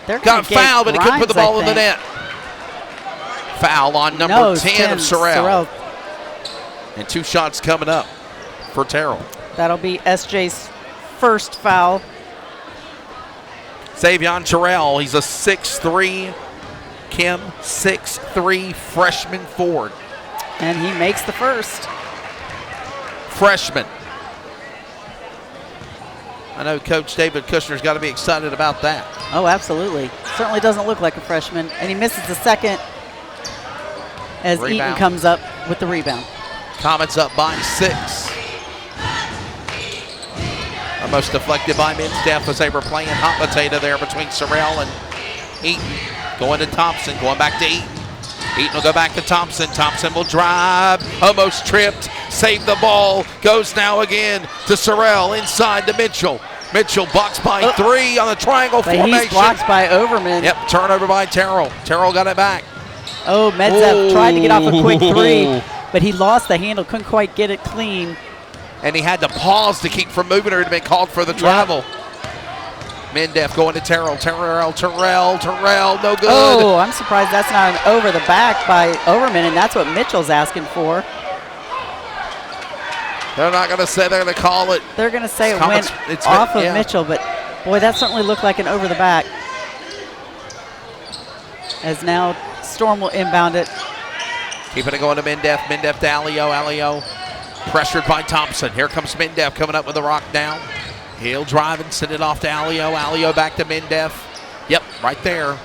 Got fouled, but he couldn't put the ball in the net. Foul on number 10 of Sorrell. And 2 shots coming up for Terrell. That'll be SJ's first foul. Savion Terrell, he's a 6'3", Kim, 6'3" freshman forward. And he makes the first. Freshman. I know Coach David Kushner's got to be excited about that. Oh, absolutely. Certainly doesn't look like a freshman. And he misses the second as Eaton comes up with the rebound. Comets up by 6. Almost deflected by Minstaff as they were playing hot potato there between Sorrell and Eaton. Going to Thompson, going back to Eaton. Eaton will go back to Thompson. Thompson will drive, almost tripped, saved the ball, goes now again to Sorrell, inside to Mitchell. Mitchell boxed by 3 on the triangle formation. He's blocked by Overman. Yep, turnover by Terrell. Terrell got it back. Oh, Medzev tried to get off a quick 3, but he lost the handle, couldn't quite get it clean. And he had to pause to keep from moving, or he'd been called for the travel. Mendef going to Terrell, no good. Oh, I'm surprised that's not an over the back by Overman, and that's what Mitchell's asking for. They're not going to say they're going to call it. They're going to say it went off of Mitchell, but boy, that certainly looked like an over the back. As now Storm will inbound it. Keeping it going to Mendef to Alio. Pressured by Thompson. Here comes Mendef coming up with the rock down. He'll drive and send it off to Alio back to Mendef. Yep, right there.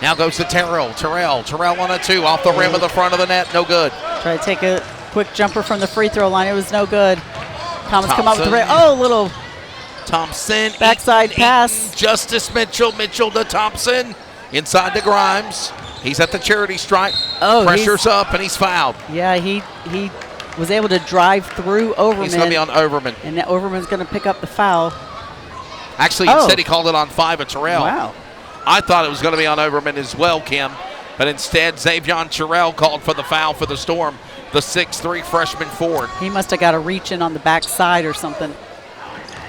Now goes to Terrell on a 2 off the rim of the front of the net. No good. Try to take a quick jumper from the free throw line. It was no good. Comets come up with the rim. Oh, little Thompson. Backside pass. Justice Mitchell to Thompson. Inside to Grimes. He's at the charity stripe. Oh, pressure's up and he's fouled. Yeah, he was able to drive through Overman. He's going to be on Overman. And now Overman's going to pick up the foul. Actually, instead he called it on 5 of Terrell. Wow. I thought it was going to be on Overman as well, Kim. But instead, Xavion Terrell called for the foul for the Storm, the 6'3" freshman forward. He must have got a reach in on the backside or something.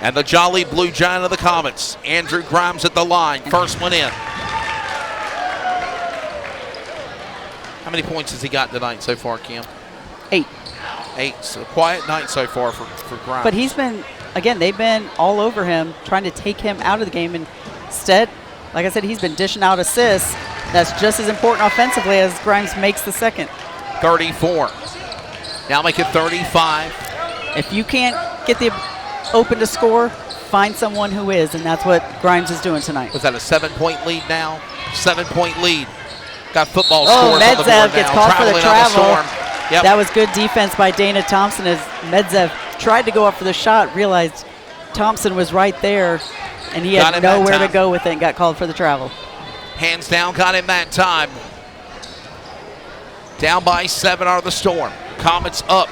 And the Jolly Blue Giant of the Comets, Andrew Grimes at the line. First one in. How many points has he got tonight so far, Kim? 8. 8. So quiet night so far for Grimes. But he's been, again, they've been all over him, trying to take him out of the game. And instead, like I said, he's been dishing out assists. That's just as important offensively as Grimes makes the second. 34. Now make it 35. If you can't get the open to score, find someone who is, and that's what Grimes is doing tonight. Was that a 7-point lead now? 7-point lead. Got football scores on the board Medzev gets called for the travel. Yep. That was good defense by Dana Thompson as Medzev tried to go up for the shot, realized Thompson was right there, and he had nowhere to go with it and got called for the travel. Hands down, got him that time. Down by 7 are the Storm. Comets up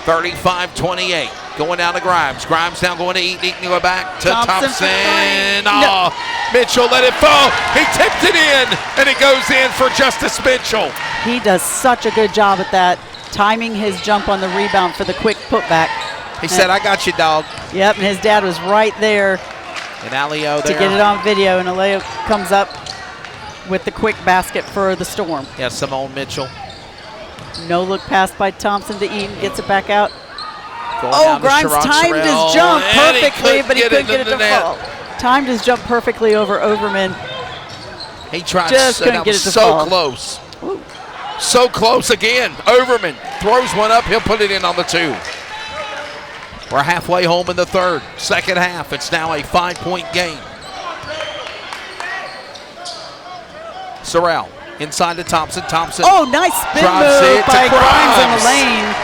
35-28. Going down to Grimes. Grimes now going to Eaton. Eaton go back to Thompson. Oh, Mitchell let it fall. He tipped it in, and it goes in for Justice Mitchell. He does such a good job at that, timing his jump on the rebound for the quick putback. He said, I got you, dog. Yep, and his dad was right there. And Alio there. To get it on video, and Alio comes up with the quick basket for the Storm. Yeah, Simone Mitchell. No look pass by Thompson to Eaton, gets it back out. Going Grimes timed his jump perfectly, but he couldn't get it to fall. Timed his jump perfectly over Overman. He tried, just couldn't get it to fall. So close. Ooh. So close again. Overman throws one up. He'll put it in on the 2. We're halfway home in the third. Second half. It's now a 5-point game. Sorrell inside to Thompson. Thompson. Oh, nice spin move by Grimes in the lane.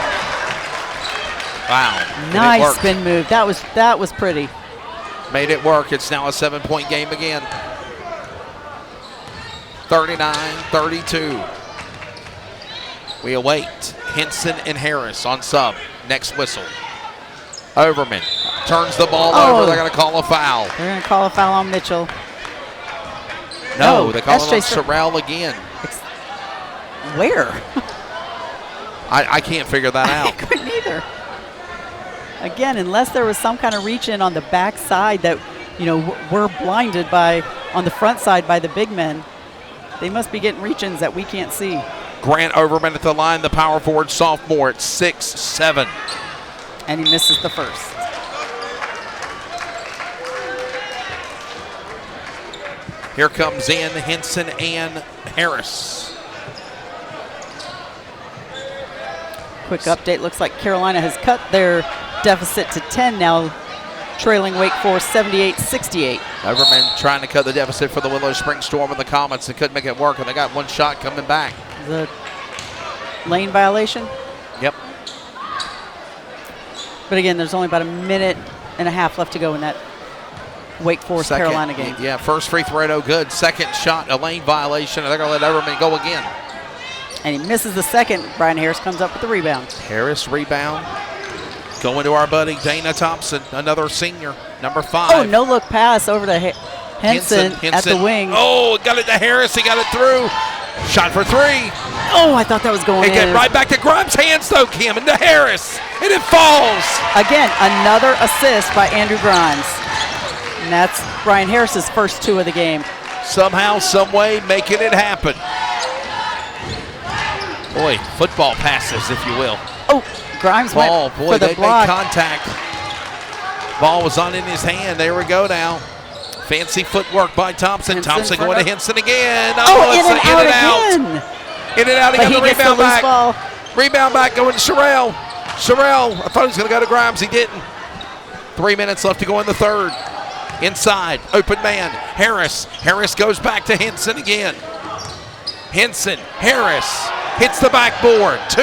Wow. Nice spin move. That was pretty. Made it work. It's now a 7-point game again. 39-32. We await Henson and Harris on sub. Next whistle. Overman turns the ball over. They're going to call a foul. They're going to call a foul on Mitchell. No, they call it on Sorrell again. Where? I can't figure that out. I couldn't either. Again, unless there was some kind of reach in on the back side that, we're blinded by on the front side by the big men. They must be getting reach-ins that we can't see. Grant Overman at the line, the power forward sophomore at 6'7". And he misses the first. Here comes in Henson and Harris. Quick update, looks like Carolina has cut their deficit to 10 now, trailing Wake Forest 78-68. Overman trying to cut the deficit for the Willow-Spring Storm and the Comets. They couldn't make it work, and they got one shot coming back. The lane violation? Yep. But again, there's only about a minute and a half left to go in that Wake Forest Carolina game. Yeah, first free throw no good. Second shot, a lane violation, and they're going to let Overman go again. And he misses the second. Brian Harris comes up with the rebound. Harris rebound. Going to our buddy Dana Thompson, another senior, number 5. Oh, no look pass over to Henson at the wing. Oh, got it to Harris. He got it through. Shot for 3. Oh, I thought that was going And in. get right back to Grimes' hands, though, Kim, and to Harris. And it falls. Again, another assist by Andrew Grimes. And that's Brian Harris's first 2 of the game. Somehow, some way, making it happen. Boy, football passes, if you will. Oh, Grimes Ball, went boy, for the they block. made contact. Ball was on in his hand. There we go now. Fancy footwork by Thompson. Henson Thompson for going to no- Henson again. Oh, it's in and out again. In and out But again. he The gets the rebound loose back. ball. Rebound back going to Sherrill. Sherrill, I thought he was going to go to Grimes. He didn't. 3 minutes left to go in the third. Inside, open man. Harris. Harris goes back to Henson again. Henson, Harris hits the backboard. 2.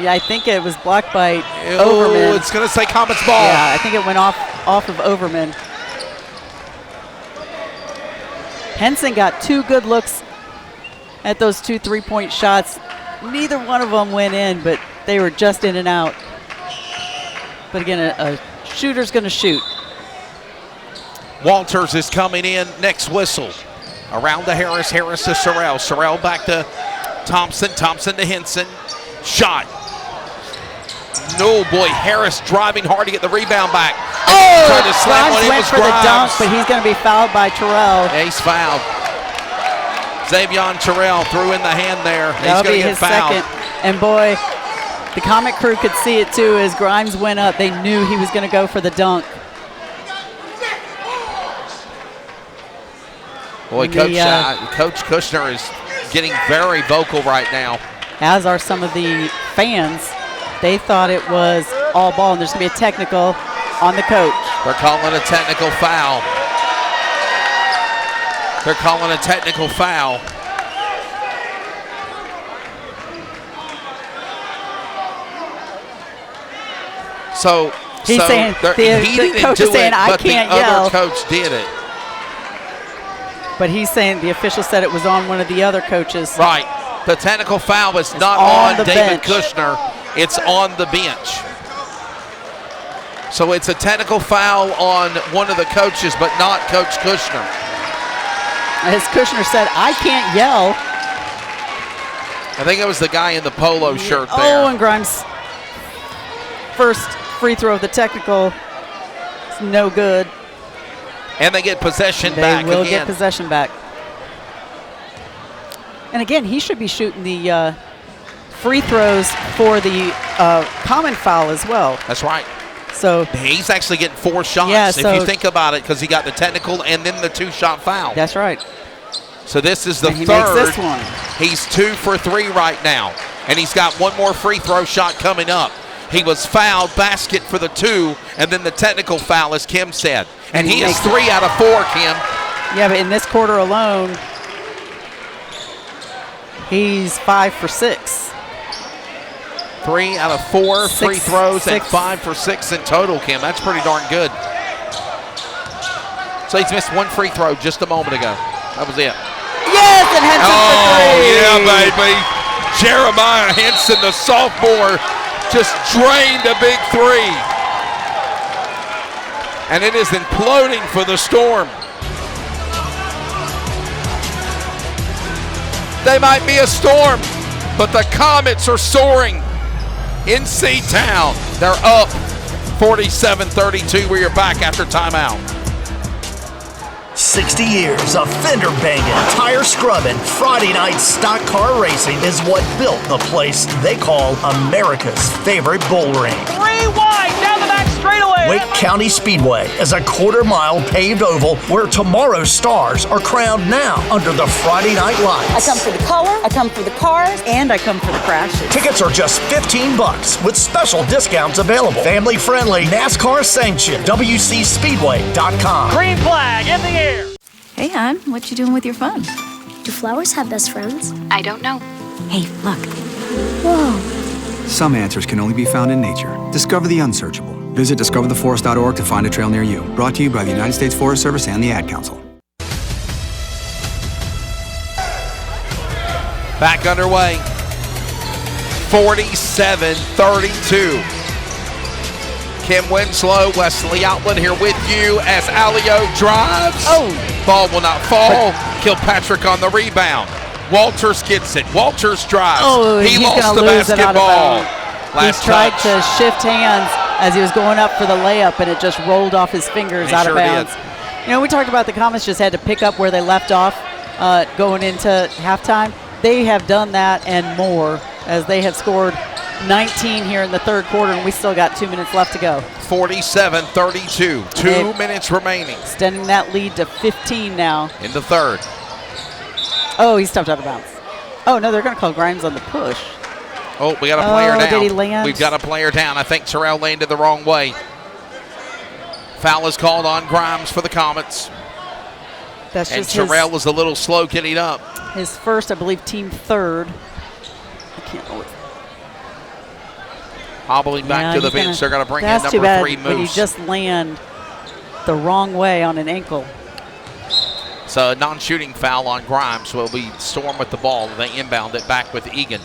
Yeah, I think it was blocked by Oh, Overman. it's going to say Comets ball. Yeah, I think it went off of Overman. Henson got 2 good looks at those 2 3-point shots. Neither one of them went in, but they were just in and out. But again, a shooter's going to shoot. Walters is coming in. Next whistle. Around to Harris. Harris to Sorrell. Sorrell back to Thompson. Thompson to Henson. Shot. No, boy. Harris driving hard to get the rebound back. Oh! Tried to slam one. Grimes It went was for the dunk, Grimes. but he's going to be fouled by Terrell. Yeah, he's fouled. Xavion Terrell threw in the hand there. He's That'll going be to his get fouled. second. And boy, the Comet crew could see it too. As Grimes went up, they knew he was going to go for the dunk. Boy, Coach Kushner is getting very vocal right now. As are some of the fans. They thought it was all ball, and there's going to be a technical on the coach. They're calling a technical foul. They're calling a technical foul. So He's saying he the didn't coach do is saying, it, "I but can't the yell." other coach did it. But he's saying the official said it was on one of the other coaches. Right. The technical foul is not on on the David bench. Kushner. It's on the bench. So it's a technical foul on one of the coaches, but not Coach Kushner. As Kushner said, "I can't yell." I think it was the guy in the polo shirt there. Oh, and Grimes' first free throw of the technical is no good. And they get possession They back will again. get possession back. And again, he should be shooting the free throws for the common foul as well. That's right. So he's actually getting 4 shots, Yeah, if so- you think about it, because he got the technical and then the 2-shot foul. that's right. So this is the And he third. makes this one. He's 2 for 3 right now, and he's got one more free throw shot coming up. He was fouled, basket for the 2, and then the technical foul, as Kim said. And he is makes it. 3 out of 4, Kim. Yeah, but in this quarter alone, he's 5 for 6. 3 out of 4 free Six- throws and six. 5 for 6 in total, Kim. That's pretty darn good. So he's missed 1 free throw just a moment ago. That was it. Yes, and Henson for 3. yeah, baby. Jeremiah Henson, the sophomore, just drained a big 3. And it is imploding for the Storm. They might be a storm, but the Comets are soaring in C-Town. They're up 47-32. We are back after timeout. 60 years of fender banging, tire scrubbing, Friday night stock car racing is what built the place they call America's favorite bull ring. Rewind down the back straightaway. Wake County Speedway is a quarter-mile paved oval where tomorrow's stars are crowned now under the Friday night lights. I come for the color, I come for the cars, And I come for the crashes. Tickets are just $15 with special discounts available. Family friendly, NASCAR sanctioned, WCSpeedway.com. Green flag in the air. Hey, hon, what you doing with your phone? Do flowers have best friends? I don't know. Hey, look. Whoa. Some answers can only be found in nature. Discover the unsearchable. Visit discovertheforest.org to find a trail near you. Brought to you by the United States Forest Service and the Ad Council. Back underway. 47-32. Kim Winslow, Wesley Outland here with you as Alio drives. Oh. Ball will not fall. Kilpatrick on the rebound. Walters gets it. Walters drives. Oh, he he's lost gonna the lose it out of basketball. bounds. Last He tried touch. to shift hands as he was going up for the layup, and it just rolled off his fingers out sure of bounds. did. You know, we talked about the Comets just had to pick up where they left off going into halftime. They have done that and more, as they have scored 19 here in the third quarter, and we still got 2 minutes left to go. 47-32. 2 minutes remaining. Extending that lead to 15 now. In the third. Oh, he's stepped out of bounds. Oh, no, they're going to call Grimes on the push. Oh, we got a player down. Did he land? We've got a player down. I think Terrell landed the wrong way. Foul is called on Grimes for the Comets. That's and just Terrell was a little slow getting up. His first, I believe, team third. I can't know. Hobbling back to the bench. They're going to bring in number 3, Moose. When you just land the wrong way on an ankle. So a non-shooting foul on Grimes will be Storm with the ball. They inbound it back with Egan.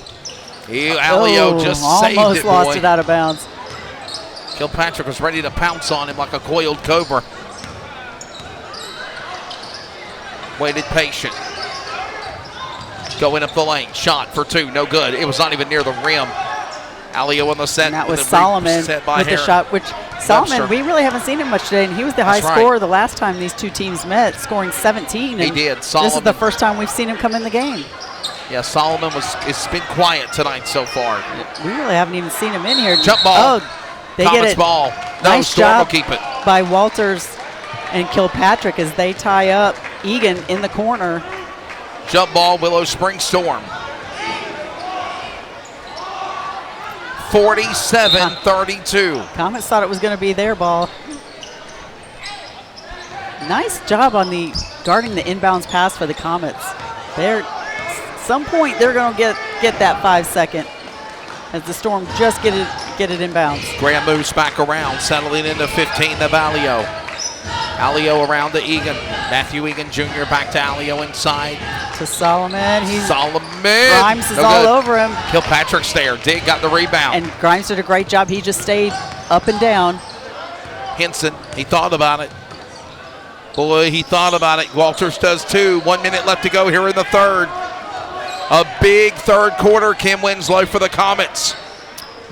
Alio just saved it, almost lost boy. it out of bounds. Kilpatrick was ready to pounce on him like a coiled cobra. Waited patient. Going up the lane. Shot for 2. No good. It was not even near the rim. Alio on the set. And that was Solomon with the shot, which Solomon, we really haven't seen him much today, and he was the high scorer the last time these two teams met, scoring 17. He did. Solomon. This is the first time we've seen him come in the game. Yeah, Solomon it's been quiet tonight so far. We really haven't even seen him in here. Jump ball. Oh, they Comets get it. Ball. No, Nice Storm job will keep it. by Walters and Kilpatrick as they tie up Egan in the corner. Jump ball, Willow-Spring Storm. 47-32. Comets thought it was going to be their ball. Nice job on the guarding the inbounds pass for the Comets. Some point they're going to get that 5 second as the Storm just get it inbounds. Graham moves back around, settling into 15 to Alio. Alio around to Egan. Matthew Egan Jr. back to Alio inside. To Solomon. Solomon. Grimes is all over him. Kilpatrick's there. Dig got the rebound. And Grimes did a great job. He just stayed up and down. Henson, he thought about it. Boy, he thought about it. Walters does too. 1 minute left to go here in the third. A big third quarter, Kim Winslow for the Comets.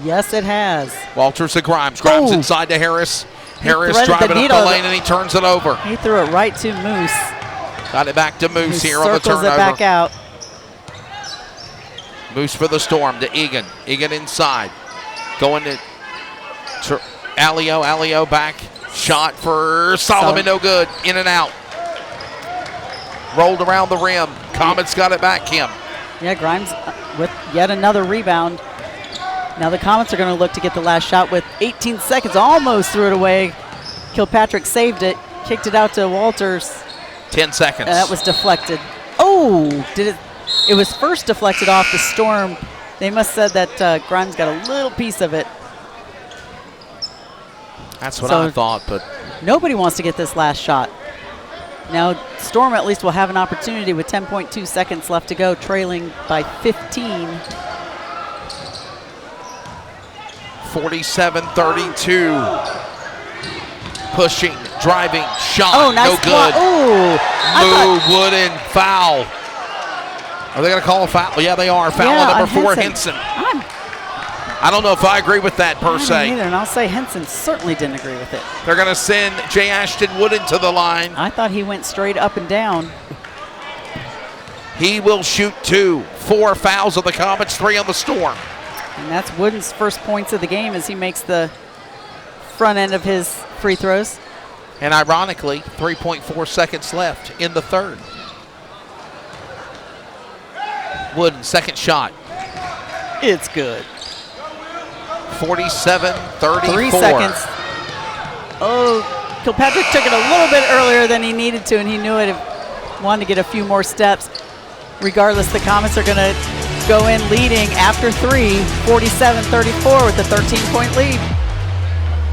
Yes, it has. Walters to Grimes. Grimes inside to Harris. Harris driving up the lane, and he turns it over. He threw it right to Moose. Got it back to Moose here on the circles turnover. it back out. Moose for the Storm to Egan. Egan inside. Going to Alio. Alio back. Shot for Solomon, no good. In and out. Rolled around the rim. Comets got it back, Kim. Yeah, Grimes with yet another rebound. Now the Comets are going to look to get the last shot with 18 seconds. Almost threw it away. Kilpatrick saved it. Kicked it out to Walters. 10 seconds. That was deflected. Oh, it was first deflected off the Storm. They must have said that Grimes got a little piece of it. That's what I thought, but nobody wants to get this last shot. Now Storm at least will have an opportunity with 10.2 seconds left to go, trailing by 15. 47-32. Pushing, driving, shot, oh, nice no good. Oh, Wooden, foul. Are they going to call a foul? Yeah, they are. Foul on number 4, Henson. I don't know if I agree with that per se. Either, and I'll say Henson certainly didn't agree with it. They're going to send Jay Ashton Wooden to the line. I thought he went straight up and down. He will shoot 2. 4 fouls of the Comets, 3 on the Storm. And that's Wooden's first points of the game as he makes the front end of his free throws. And ironically, 3.4 seconds left in the third. Wooden, second shot. It's good. 47-34. 3 seconds. Oh, Kilpatrick took it a little bit earlier than he needed to, and he knew it. Wanted to get a few more steps. Regardless, the Comets are going to go in leading after 3, 47-34 with a 13-point lead.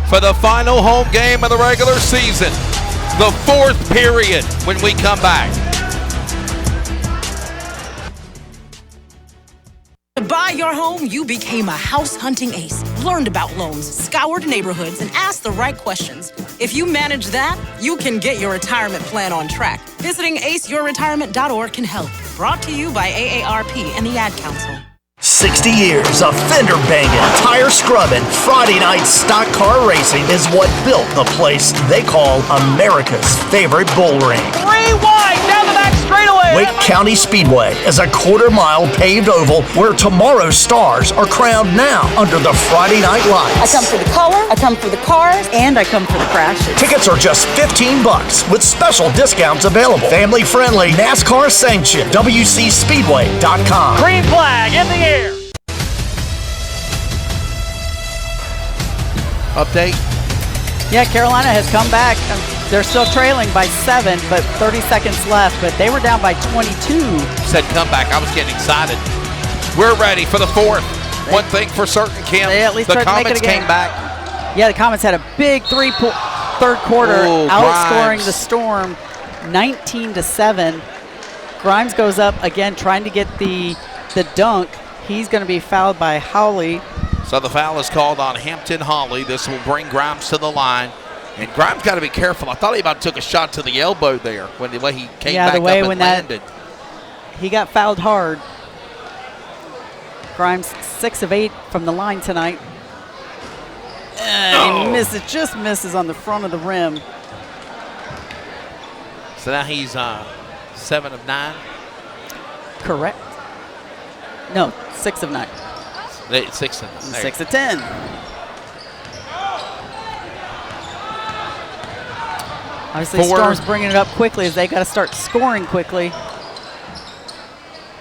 For the final home game of the regular season, the fourth period when we come back. To buy your home, you became a house hunting ace, learned about loans, scoured neighborhoods, and asked the right questions. If you manage that, you can get your retirement plan on track. Visiting aceyourretirement.org can help. Brought to you by AARP and the Ad Council. 60 years of fender banging, tire scrubbing, Friday night stock car racing is what built the place they call America's favorite bull ring. 3 wide down the back straightaway. Wake County Speedway is a quarter-mile paved oval where tomorrow's stars are crowned now under the Friday night lights. I come for the color, I come for the cars, and I come for the crashes. Tickets are just $15 with special discounts available. Family-friendly, NASCAR sanctioned, WCSpeedway.com. Green flag in the air. Update. Yeah, Carolina has come back. They're still trailing by 7, but 30 seconds left, but they were down by 22. Said comeback. I was getting excited. We're ready for the fourth. One thing for certain, Kim. They at least the tried to make Comets it a game. came back. Yeah, the Comets had a big third quarter, outscoring the Storm 19-7. Grimes goes up again, trying to get the dunk. He's going to be fouled by Howley. So the foul is called on Hampton Hawley. This will bring Grimes to the line. And Grimes got to be careful. I thought he about took a shot to the elbow there when the way he came back the way up when and landed. He got fouled hard. Grimes 6 of 8 from the line tonight. He misses, just misses on the front of the rim. So now he's 7 of 9. Correct. No, 6 of 9. 6 of 9. 6 of 10. Obviously, Storm's bringing it up quickly as they got to start scoring quickly.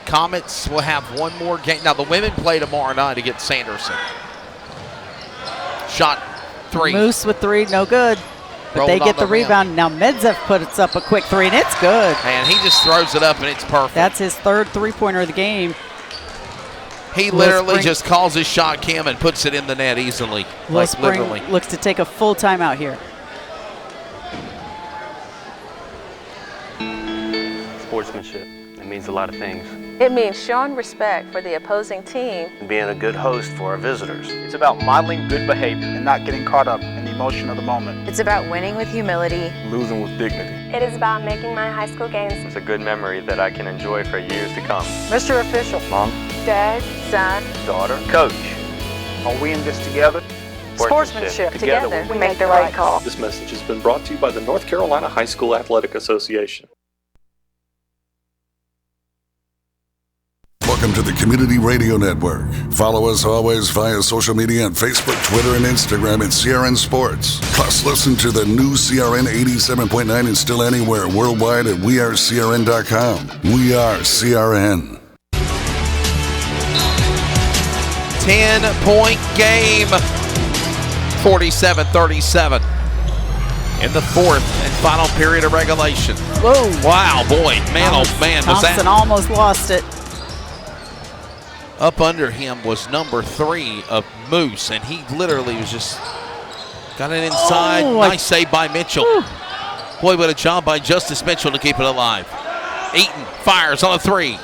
Comets will have one more game. Now, the women play tomorrow night against Sanderson. Shot 3. Moose with 3, no good. But Rolled they get the rim. rebound. Now, Medzev puts up a quick 3, and it's good. And he just throws it up, and it's perfect. That's his third three-pointer of the game. He literally just calls his shot, Kim, and puts it in the net easily. Willow-Spring literally. looks to take a full timeout here. Sportsmanship. It means a lot of things. It means showing respect for the opposing team And being a good host for our visitors. It's about modeling good behavior and not getting caught up in the emotion of the moment. It's about winning with humility. Losing with dignity. It is about making my high school games. It's a good memory that I can enjoy for years to come. Mr. Official. Mom. Dad, son, Daughter. Coach. Are we in this together? Sportsmanship. Together we make the right call. This message has been brought to you by the North Carolina High School Athletic Association. Welcome to the Community Radio Network. Follow us always via social media on Facebook, Twitter, and Instagram at CRN Sports. Plus, listen to the new CRN 87.9 and still anywhere worldwide at wearecrn.com. We are CRN. 10-point game. 47-37. In the fourth and final period of regulation. Whoa. Wow, boy. Man, oh man. Was that Thompson almost lost it. Up under him was number 3 of Moose, and he literally was just got it inside. Nice save by Mitchell. Boy, what a job by Justice Mitchell to keep it alive. Eaton fires on a 3.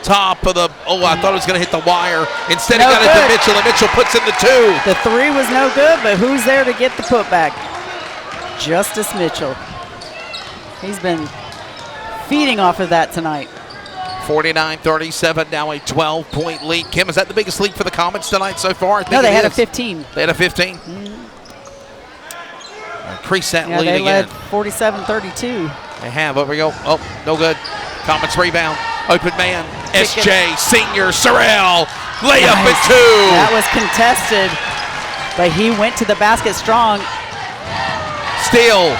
Top of the, I thought it was going to hit the wire. Instead, he got it to Mitchell, and Mitchell puts in the 2. The 3 was no good, but who's there to get the putback? Justice Mitchell. He's been feeding off of that tonight. 49-37, now a 12-point lead. Kim, is that the biggest lead for the Comets tonight so far? I think No, they had a 15. They had a 15? Increase that lead they again. led 47-32. They have. Over we go. Oh, no good. Comets rebound. Open man. SJ, senior, Sorrell. Layup at 2. That was contested, but he went to the basket strong. Steal.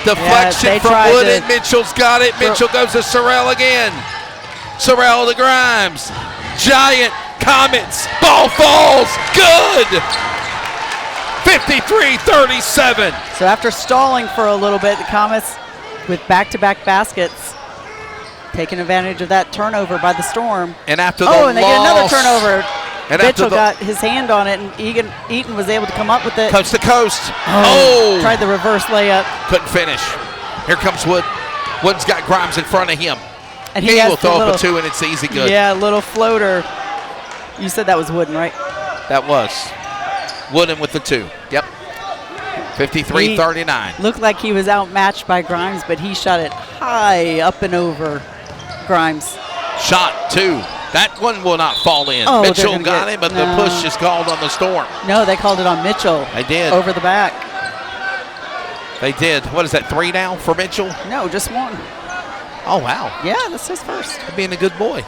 Deflection from tried Wood, and Mitchell's got it. Mitchell goes to Sorrell again. Sorrell to Grimes. Giant Comets. Ball falls. Good. 53-37. So after stalling for a little bit, the Comets with back-to-back baskets, taking advantage of that turnover by the Storm. And after the and they get another turnover. And Mitchell got his hand on it, and Eaton was able to come up with it. Coast to coast. Tried the reverse layup. Couldn't finish. Here comes Wood. Wood's got Grimes in front of him. And he will throw up a 2, and it's easy good. Yeah, little floater. You said that was Wooden, right? That was. Wooden with the 2. Yep. 53-39. Looked like he was outmatched by Grimes, but he shot it high up and over Grimes. Shot 2. That one will not fall in. Oh, Mitchell got him, but the push is called on the Storm. No, they called it on Mitchell. They did. Over the back. They did. What is that, 3 now for Mitchell? No, just 1. Oh, wow. Yeah, that's his first. Being a good boy.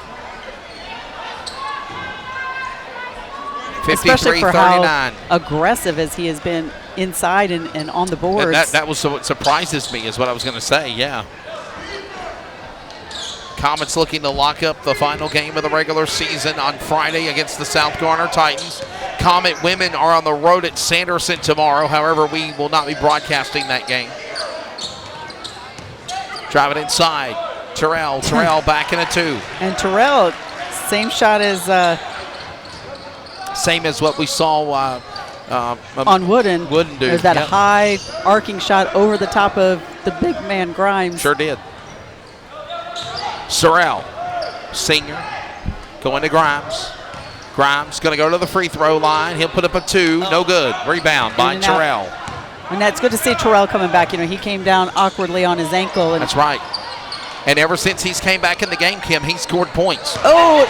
Especially for 53-39. how aggressive as he has been inside and on the boards. That was what surprises me is what I was going to say, yeah. Comets looking to lock up the final game of the regular season on Friday against the South Garner Titans. Comet women are on the road at Sanderson tomorrow. However, we will not be broadcasting that game. Driving inside. Terrell back in a 2. And Terrell, same shot as same as what we saw on Wooden. Wooden do. There's that high arcing shot over the top of the big man Grimes. Sure did. Sorrell, senior, going to Grimes. Grimes going to go to the free throw line. He'll put up a 2. No good. Rebound by Terrell. And that's good to see Terrell coming back. You know, he came down awkwardly on his ankle. And that's right. And ever since he's came back in the game, Kim, he scored points. Oh,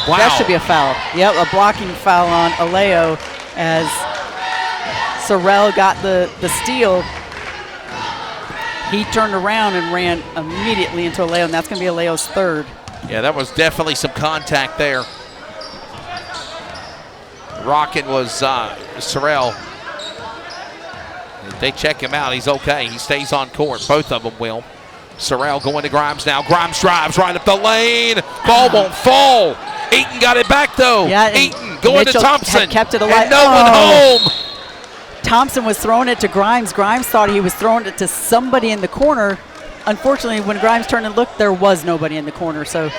wow. That should be a foul. Yep, a blocking foul on Aleo as Sorrell got the steal. He turned around and ran immediately into Aleo, and that's going to be Aleo's 3rd. Yeah, that was definitely some contact there. Rockin' was Sorrell. They check him out. He's okay. He stays on court. Both of them will. Sorrell going to Grimes now. Grimes drives right up the lane. Ball won't fall. Eaton got it back, though. Yeah, Eaton going Mitchell to Thompson. had kept it alive. And no one home. Thompson was throwing it to Grimes. Grimes thought he was throwing it to somebody in the corner. Unfortunately, when Grimes turned and looked, there was nobody in the corner. So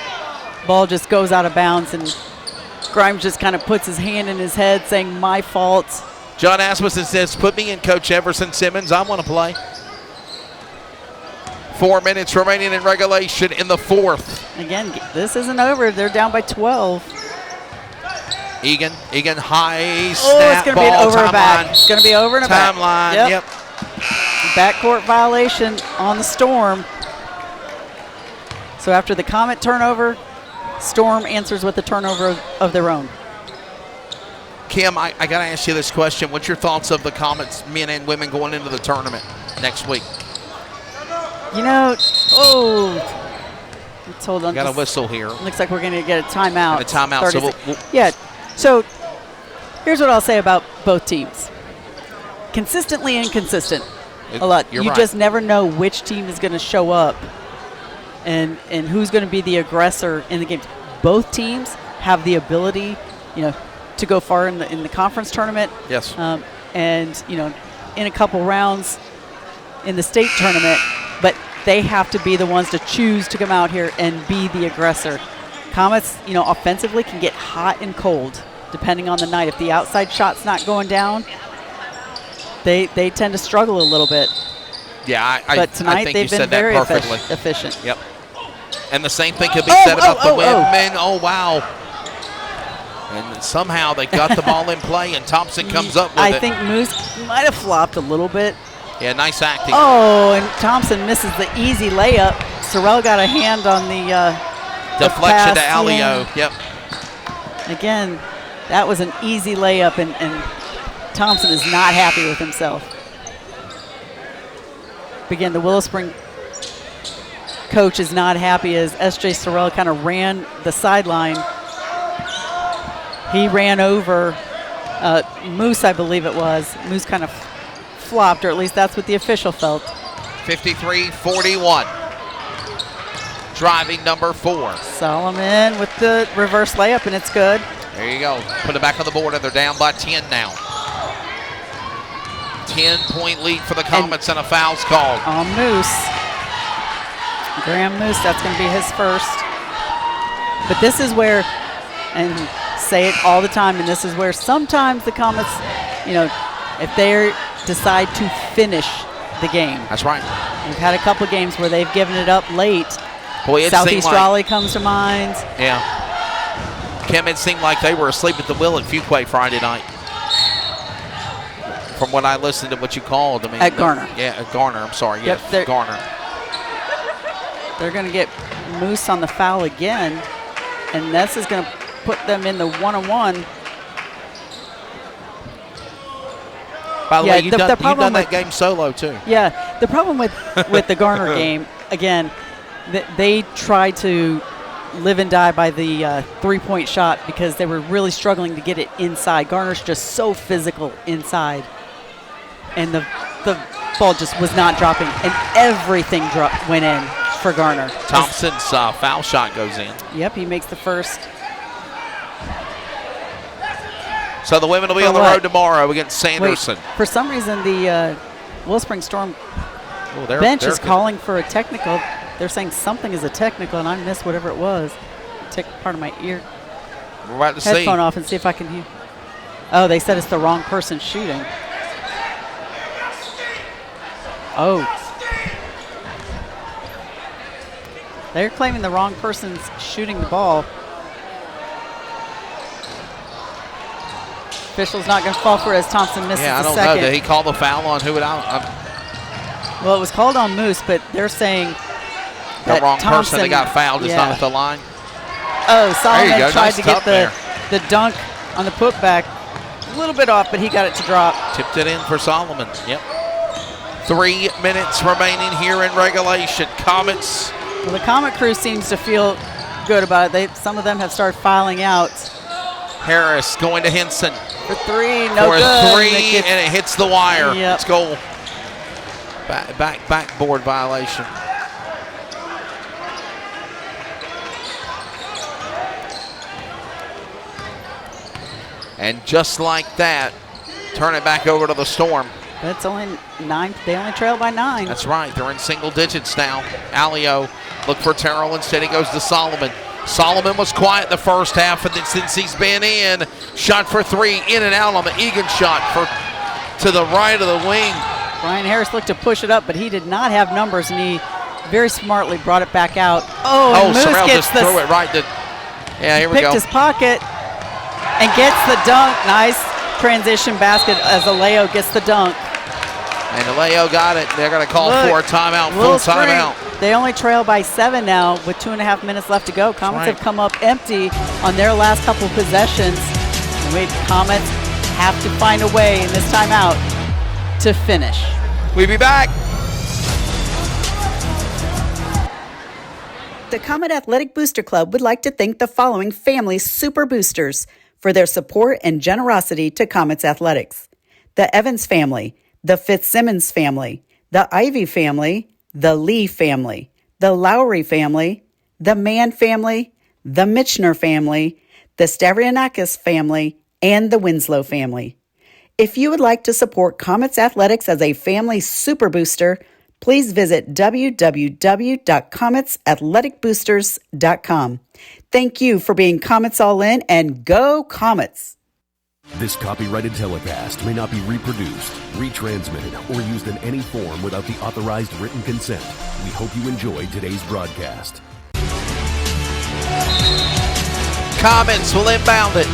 ball just goes out of bounds, and Grimes just kind of puts his hand in his head saying, my fault. John Asmussen says, put me in, Coach Everson Simmons. I want to play. 4 minutes remaining in regulation in the 4th. Again, this isn't over. They're down by 12. Egan high snap Oh, it's going to be an over and back. Line. It's going to be over and a back. Timeline, yep. Backcourt violation on the Storm. So after the Comet turnover, Storm answers with a turnover of their own. Kim, I got to ask you this question. What's your thoughts of the Comets, men and women, going into the tournament next week? You know, let's hold on. Got a whistle here. Looks like we're going to get a timeout. And a timeout. So yeah. So here's what I'll say about both teams. Consistently inconsistent. A lot. You just never know which team is going to show up and who's going to be the aggressor in the game. Both teams have the ability, to go far in the conference tournament. Yes. And in a couple rounds in the state tournament, but they have to be the ones to choose to come out here and be the aggressor. Comets, offensively can get hot and cold depending on the night. If the outside shot's not going down, they tend to struggle a little bit. Yeah, but tonight I think they've been very efficient. Yep. And the same thing could be said about the women. Oh, wow. And somehow they got the ball in play, and Thompson comes up with it. I think Moose might have flopped a little bit. Yeah, nice acting. Oh, and Thompson misses the easy layup. Sorrell got a hand on the deflection to Alio. Yep. Again, that was an easy layup, and Thompson is not happy with himself. Again, the Willow-Spring coach is not happy as S.J. Sorrell kind of ran the sideline. He ran over Moose, I believe it was. Moose kind of flopped, or at least that's what the official felt. 53-41. Driving number 4. Solomon with the reverse layup, and it's good. There you go. Put it back on the board, and they're down by 10 now. 10-point lead for the Comets, and a foul's called. On Moose. Graham Moose, that's going to be his first. But this is where, and say it all the time, and this is where sometimes the Comets, if they decide to finish the game. That's right. We've had a couple of games where they've given it up late. Boy, it Southeast seemed Raleigh comes to mind. Yeah. Kim, it seemed like they were asleep at the wheel at Fuquay Friday night. From what I listened to what you called. At Garner. At Garner. I'm sorry. Yep, Garner. They're going to get Moose on the foul again. And Neuse is going to put them in the one-on-one. By the way, you've done that game solo, too. Yeah, the problem with the Garner game, again, they tried to live and die by the three-point shot because they were really struggling to get it inside. Garner's just so physical inside. And the ball just was not dropping, and everything went in for Garner. Thompson's foul shot goes in. Yep, he makes the first. So the women will be on the road tomorrow against Sanderson. Wait, for some reason, the Willow-Spring Storm bench is calling for a technical. They're saying something is a technical, and I missed whatever it was. Take part of my ear. We're about to headphone off and see if I can hear. Oh, they said it's the wrong person shooting. Oh. They're claiming the wrong person's shooting the ball. Official's not going to fall for it as Thompson misses the second. Yeah, I don't know. Did he call the foul on who it out? Well, it was called on Neuse, but they're saying the wrong Thompson, person that got fouled is not at the line. Oh, Solomon tried to get the dunk on the putback. A little bit off, but he got it to drop. Tipped it in for Solomon. Yep. 3 minutes remaining here in regulation. Comets. Well, the Comet crew seems to feel good about it. Some of them have started filing out. Harris going to Henson. For three, no for good. For three, and it hits the wire. Yep. It's goal. Backboard violation. And just like that, turn it back over to the Storm. That's only 9. They only trail by 9. That's right. They're in single digits now. Alio look for Terrell. Instead, he goes to Solomon. Solomon was quiet the first half, and then since he's been in, shot for three, in and out on the Egan shot to the right of the wing. Brian Harris looked to push it up, but he did not have numbers, and he very smartly brought it back out. Oh, Sorrell just threw it right to. Yeah, here we go. Picked his pocket and gets the dunk. Nice transition basket as Aleo gets the dunk. And Aleo got it. They're going to call for a timeout, full timeout. They only trail by 7 now with 2.5 minutes left to go. Comets have come up empty on their last couple of possessions. And Comets have to find a way in this timeout to finish. We'll be back. The Comet Athletic Booster Club would like to thank the following family super boosters for their support and generosity to Comets Athletics. The Evans family, the Fitzsimmons family, the Ivy family, the Lee family, the Lowry family, the Mann family, the Mitchner family, the Stavrianakis family, and the Winslow family. If you would like to support Comets Athletics as a family super booster, please visit www.cometsathleticboosters.com. Thank you for being Comets All In, and go Comets! This copyrighted telecast may not be reproduced, retransmitted, or used in any form without the authorized written consent. We hope you enjoyed today's broadcast. Comets will inbound it.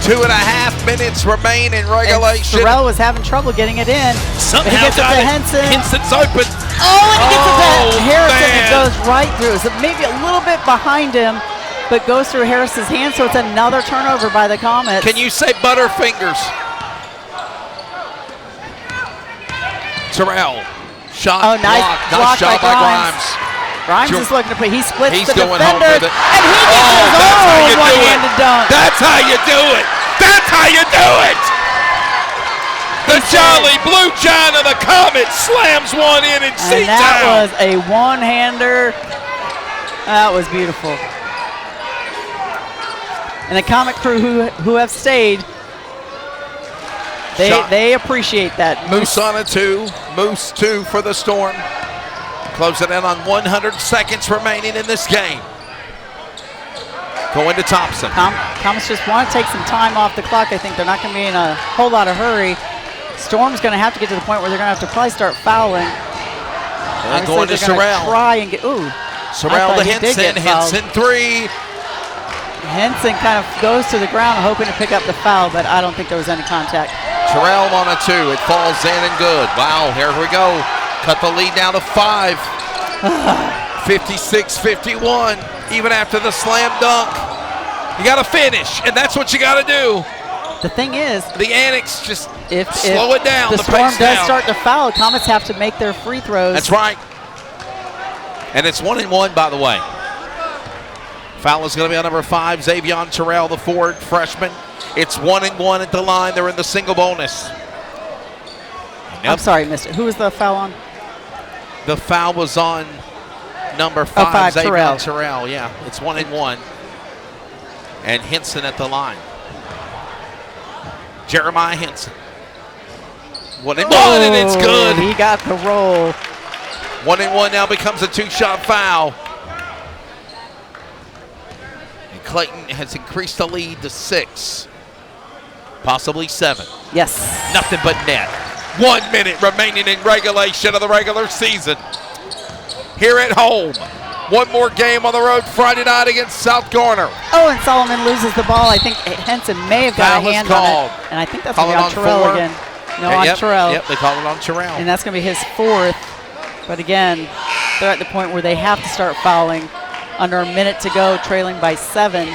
2.5 minutes remain in regulation. Sorrell was having trouble getting it in. Somehow he gets it to Henson. Henson's open. Oh, and he gets it to Harrison. It goes right through. So maybe a little bit behind him, but goes through Harris's hand, so it's another turnover by the Comets. Can you say Butterfingers? Terrell. Shot nice block shot by Grimes. Grimes is looking to play. He splits the going defender, home with it. And he gets his own one-handed dunk. That's how you do it. That's how you do it. The Jolly Blue Giant of the Comets slams one in and seat down. That was a one-hander. That was beautiful. And the Comet crew who have stayed, they appreciate that. Moose on a 2. Moose 2 for the Storm. Close it in on 100 seconds remaining in this game. Going to Thompson. Comets just want to take some time off the clock. I think they're not going to be in a whole lot of hurry. Storm's going to have to get to the point where they're going to have to probably start fouling. And going to Sorrell. Try and get, Sorrell to Henson. Henson 3. Henson kind of goes to the ground hoping to pick up the foul, but I don't think there was any contact. Terrell on a 2. It falls in and good. Wow, here we go. Cut the lead down to 5. 56-51, even after the slam dunk. You got to finish, and that's what you got to do. The thing is, the Annex just slow it down. The Storm pace does down. start to foul. Comets have to make their free throws. That's right. And it's 1-1, by the way. Foul is going to be on number 5, Xavion Terrell, the forward freshman. It's 1-1 at the line. They're in the single bonus. I'm sorry, missed it. Who was the foul on? The foul was on number 5, Xavion Terrell. Yeah, it's 1-1. And Henson at the line. Jeremiah Henson. 1-1, and it's good. He got the roll. 1-1 now becomes a 2-shot foul. And Clayton has increased the lead to 6, possibly 7. Yes. Nothing but net. 1 minute remaining in regulation of the regular season. Here at home. One more game on the road Friday night against South Garner. Oh, and Solomon loses the ball. I think Henson may have got a hand on it. And I think that's going to be on Terrell again. No, on Terrell. Yep, they call it on Terrell. And that's going to be his 4th. But again, they're at the point where they have to start fouling. Under a minute to go, trailing by 7.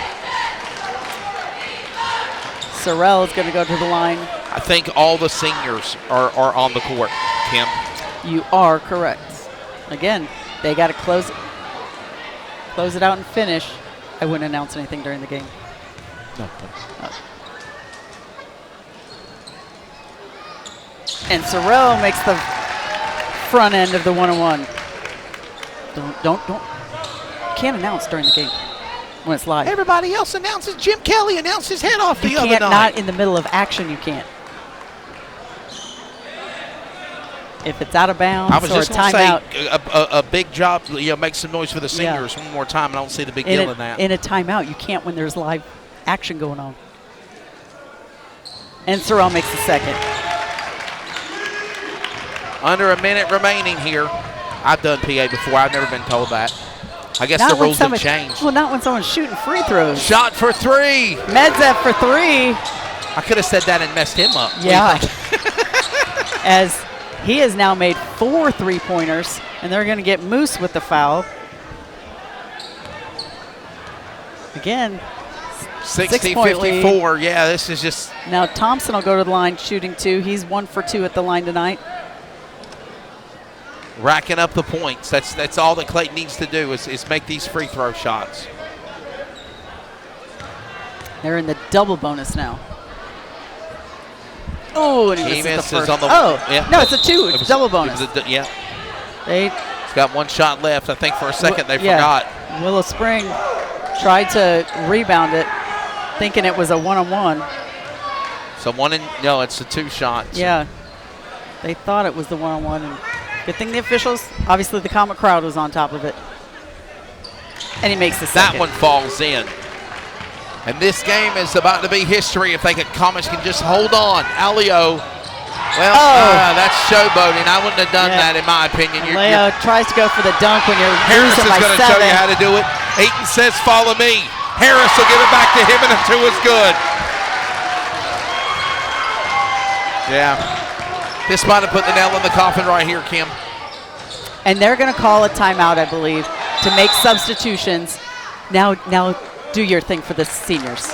Sorrell is going to go to the line. I think all the seniors are on the court, Kim. You are correct. Again, they got to close it out and finish. I wouldn't announce anything during the game. No. And Sorrell makes the front end of the 1-on-1. Don't. Can't announce during the game when it's live. Everybody else announces. Jim Kelly announced his head off the other night. Not in the middle of action, you can't. If it's out of bounds I was or just a going to timeout. say a big job, make some noise for the seniors one more time. I don't see the big deal in that. In a timeout, you can't when there's live action going on. And Sorrell makes the second. Under a minute remaining here. I've done PA before. I've never been told that. I guess the rules have changed. Well, not when someone's shooting free throws. Shot for 3. Medzev for 3. I could have said that and messed him up. Yeah. As he has now made 4 3-pointers, and they're going to get Moose with the foul. Again, 60-54. Yeah, this is just. Now Thompson will go to the line shooting 2. He's 1 for 2 at the line tonight. Racking up the points. That's all that Clayton needs to do is make these free throw shots. They're in the double bonus now. Oh, and he misses the first. On the, no, it's a 2. It's double bonus. Yeah. He's got 1 shot left. I think for a second they forgot. Willow-Spring tried to rebound it, thinking it was a 1-on-1. So no, it's a 2 shots. Yeah. They thought it was the 1-on-1. And good thing the officials, obviously the Comet crowd was on top of it. And he makes the second. That one falls in. And this game is about to be history if Comets can just hold on. Alio, well, that's showboating. I wouldn't have done that in my opinion. Leo tries to go for the dunk when you're Harris losing is by going to 7. show you how to do it. Ayton says, follow me. Harris will give it back to him, and a 2 is good. Yeah. This might have put the nail in the coffin right here, Kim. And they're going to call a timeout, I believe, to make substitutions. Now do your thing for the seniors.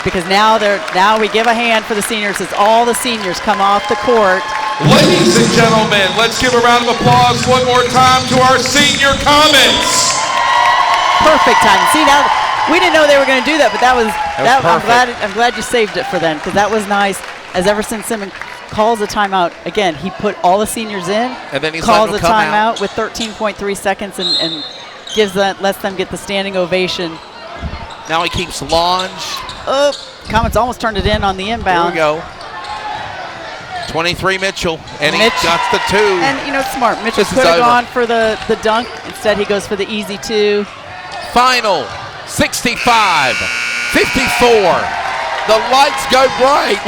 Because now we give a hand for the seniors as all the seniors come off the court. Ladies and gentlemen, let's give a round of applause one more time to our senior Comets. Perfect time. See, now we didn't know they were going to do that, but that was perfect. I'm glad you saved it for them, because that was nice. As Everson Simmons calls a timeout, again, he put all the seniors in, and then he calls a timeout with 13.3 seconds and lets them get the standing ovation. Now he keeps Lange. Oh, Comets almost turned it in on the inbound. Here we go. 23 Mitchell, and he got the 2. And, smart. Mitchell could have gone for the dunk. Instead, he goes for the easy 2. Final, 65-54. The lights go bright.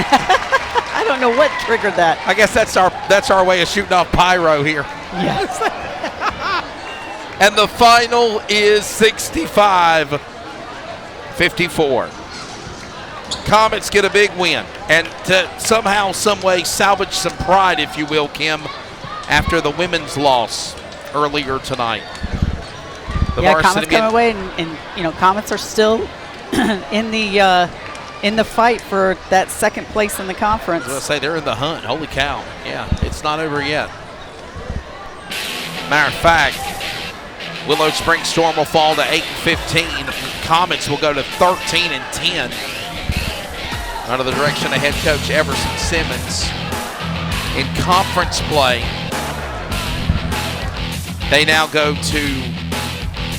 I don't know what triggered that. I guess that's our way of shooting off pyro here. Yes. And the final is 65-54. Comets get a big win, and to somehow, some way, salvage some pride, if you will, Kim, after the women's loss earlier tonight. Comets come away, and Comets are still in the fight for that second place in the conference. I was going to say, they're in the hunt. Holy cow. Yeah, it's not over yet. Matter of fact, Willow-Spring Storm will fall to 8-15. Comets will go to 13-10 under the direction of head coach Everson Simmons. In conference play, they now go to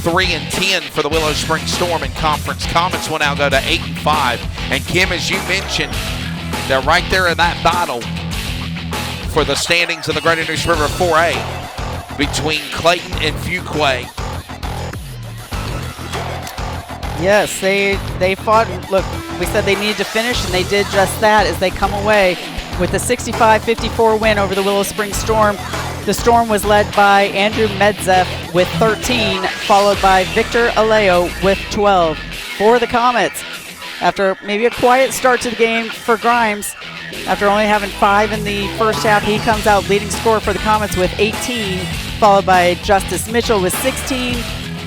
3-10 for the Willow-Spring Storm in conference. Comets will now go to 8-5. And Kim, as you mentioned, they're right there in that battle for the standings of the Greater Neuse River 4A between Clayton and Fuquay. Yes, they fought. Look, we said they needed to finish, and they did just that as they come away with a 65-54 win over the Willow-Spring Storm. The Storm was led by Andrew Medzeff with 13, followed by Victor Aleo with 12. For the Comets, after maybe a quiet start to the game for Grimes, after only having 5 in the first half, he comes out leading scorer for the Comets with 18, followed by Justice Mitchell with 16,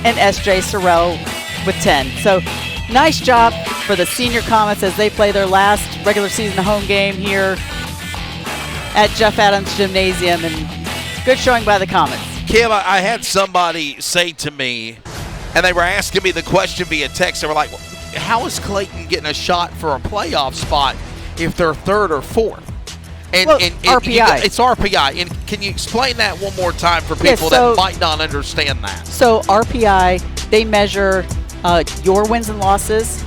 and S.J. Sorrell with 10. So nice job for the senior Comets as they play their last regular season home game here at Jeff Adams Gymnasium, and good showing by the Comets. Kim, I had somebody say to me, and they were asking me the question via text, they were like, how is Clayton getting a shot for a playoff spot if they're third or fourth? And RPI. It's RPI. And can you explain that one more time for people that might not understand that? So RPI, they measure your wins and losses,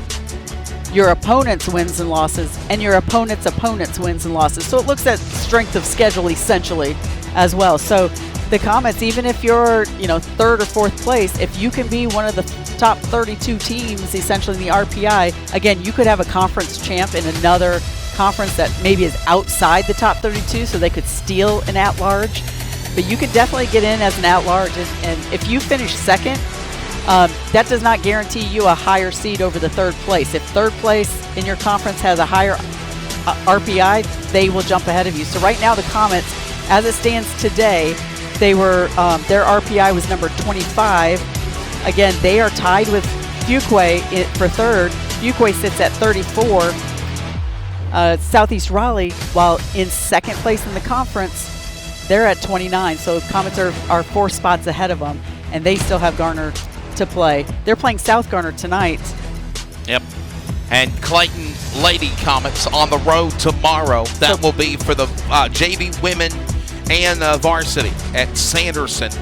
your opponent's wins and losses, and your opponent's wins and losses. So it looks at strength of schedule essentially as well. So the Comets, even if you're third or fourth place, if you can be one of the top 32 teams essentially in the RPI, again, you could have a conference champ in another conference that maybe is outside the top 32, so they could steal an at-large. But you could definitely get in as an at-large, and if you finish second, that does not guarantee you a higher seed over the third place. If third place in your conference has a higher RPI, they will jump ahead of you. So right now the Comets, as it stands today, they were their RPI was number 25. Again, they are tied with Fuquay for third. Fuquay sits at 34. Southeast Raleigh, while in second place in the conference, they're at 29. So Comets are 4 spots ahead of them, and they still have Garner to play. They're playing South Garner tonight. Yep. And Clayton Lady Comets on the road tomorrow. That will be for the JV women and varsity at Sanderson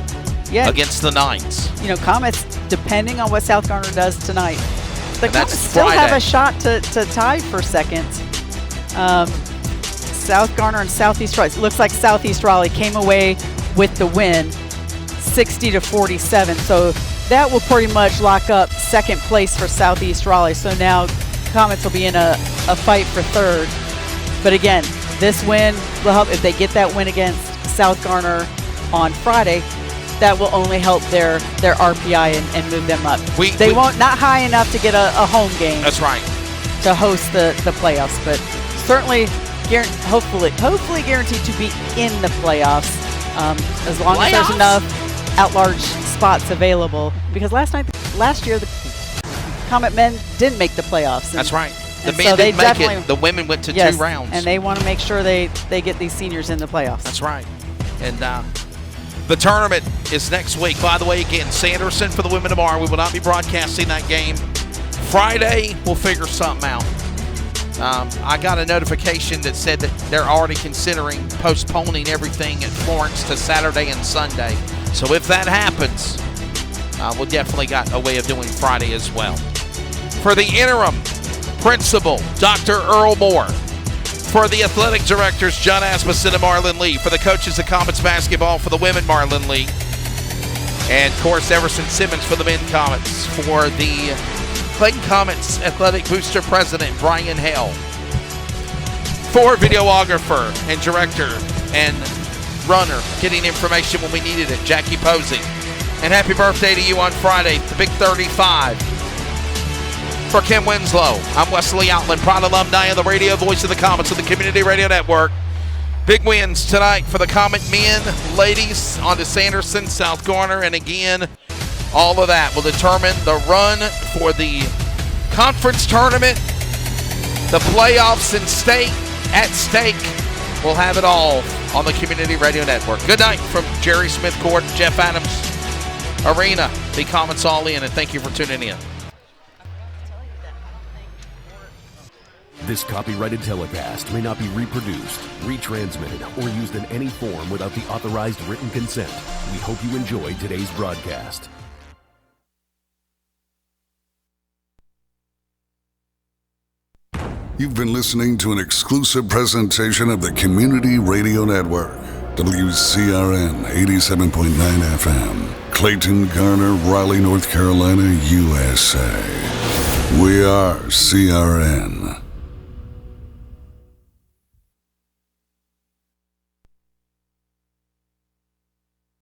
against the Knights. Comets, depending on what South Garner does tonight, the Comets still Friday. have a shot to tie for second. South Garner and Southeast Raleigh. It looks like Southeast Raleigh came away with the win, 60-47. So that will pretty much lock up second place for Southeast Raleigh. So now Comets will be in a fight for third. But again, this win will help. If they get that win against South Garner on Friday, that will only help their RPI and move them up. They won't, not high enough to get a home game. That's right. To host the playoffs, but certainly, hopefully guaranteed to be in the playoffs as long as there's enough at-large spots available. Because last year, the Comet men didn't make the playoffs. That's right. The men didn't make it. The women went to 2 rounds. And they want to make sure they get these seniors in the playoffs. That's right. And the tournament is next week. By the way, again, Sanderson for the women tomorrow. We will not be broadcasting that game. Friday, we'll figure something out. I got a notification that said that they're already considering postponing everything at Florence to Saturday and Sunday. So if that happens, we'll definitely got a way of doing Friday as well. For the interim principal, Dr. Earl Moore. For the athletic directors, John Asmussen and Marlon Lee. For the coaches of Comets basketball, for the women, Marlon Lee. And, of course, Everson Simmons for the men Comets. For the Clayton Comets athletic booster president, Brian Hale. For videographer and director and runner, getting information when we needed it, Jackie Posey. And happy birthday to you on Friday, the big 35. For Kim Winslow, I'm Wesley Outland, proud alumni of the radio voice of the Comets of the Community Radio Network. Big wins tonight for the Comet men, ladies, on to Sanderson, South Garner, and again, all of that will determine the run for the conference tournament, the playoffs at stake. We'll have it all on the Community Radio Network. Good night from Jerry Smith Court, Jeff Adams Arena, the Comets All In, and thank you for tuning in. This copyrighted telecast may not be reproduced, retransmitted, or used in any form without the authorized written consent. We hope you enjoyed today's broadcast. You've been listening to an exclusive presentation of the Community Radio Network. WCRN 87.9 FM. Clayton, Garner, Raleigh, North Carolina, USA. We are CRN.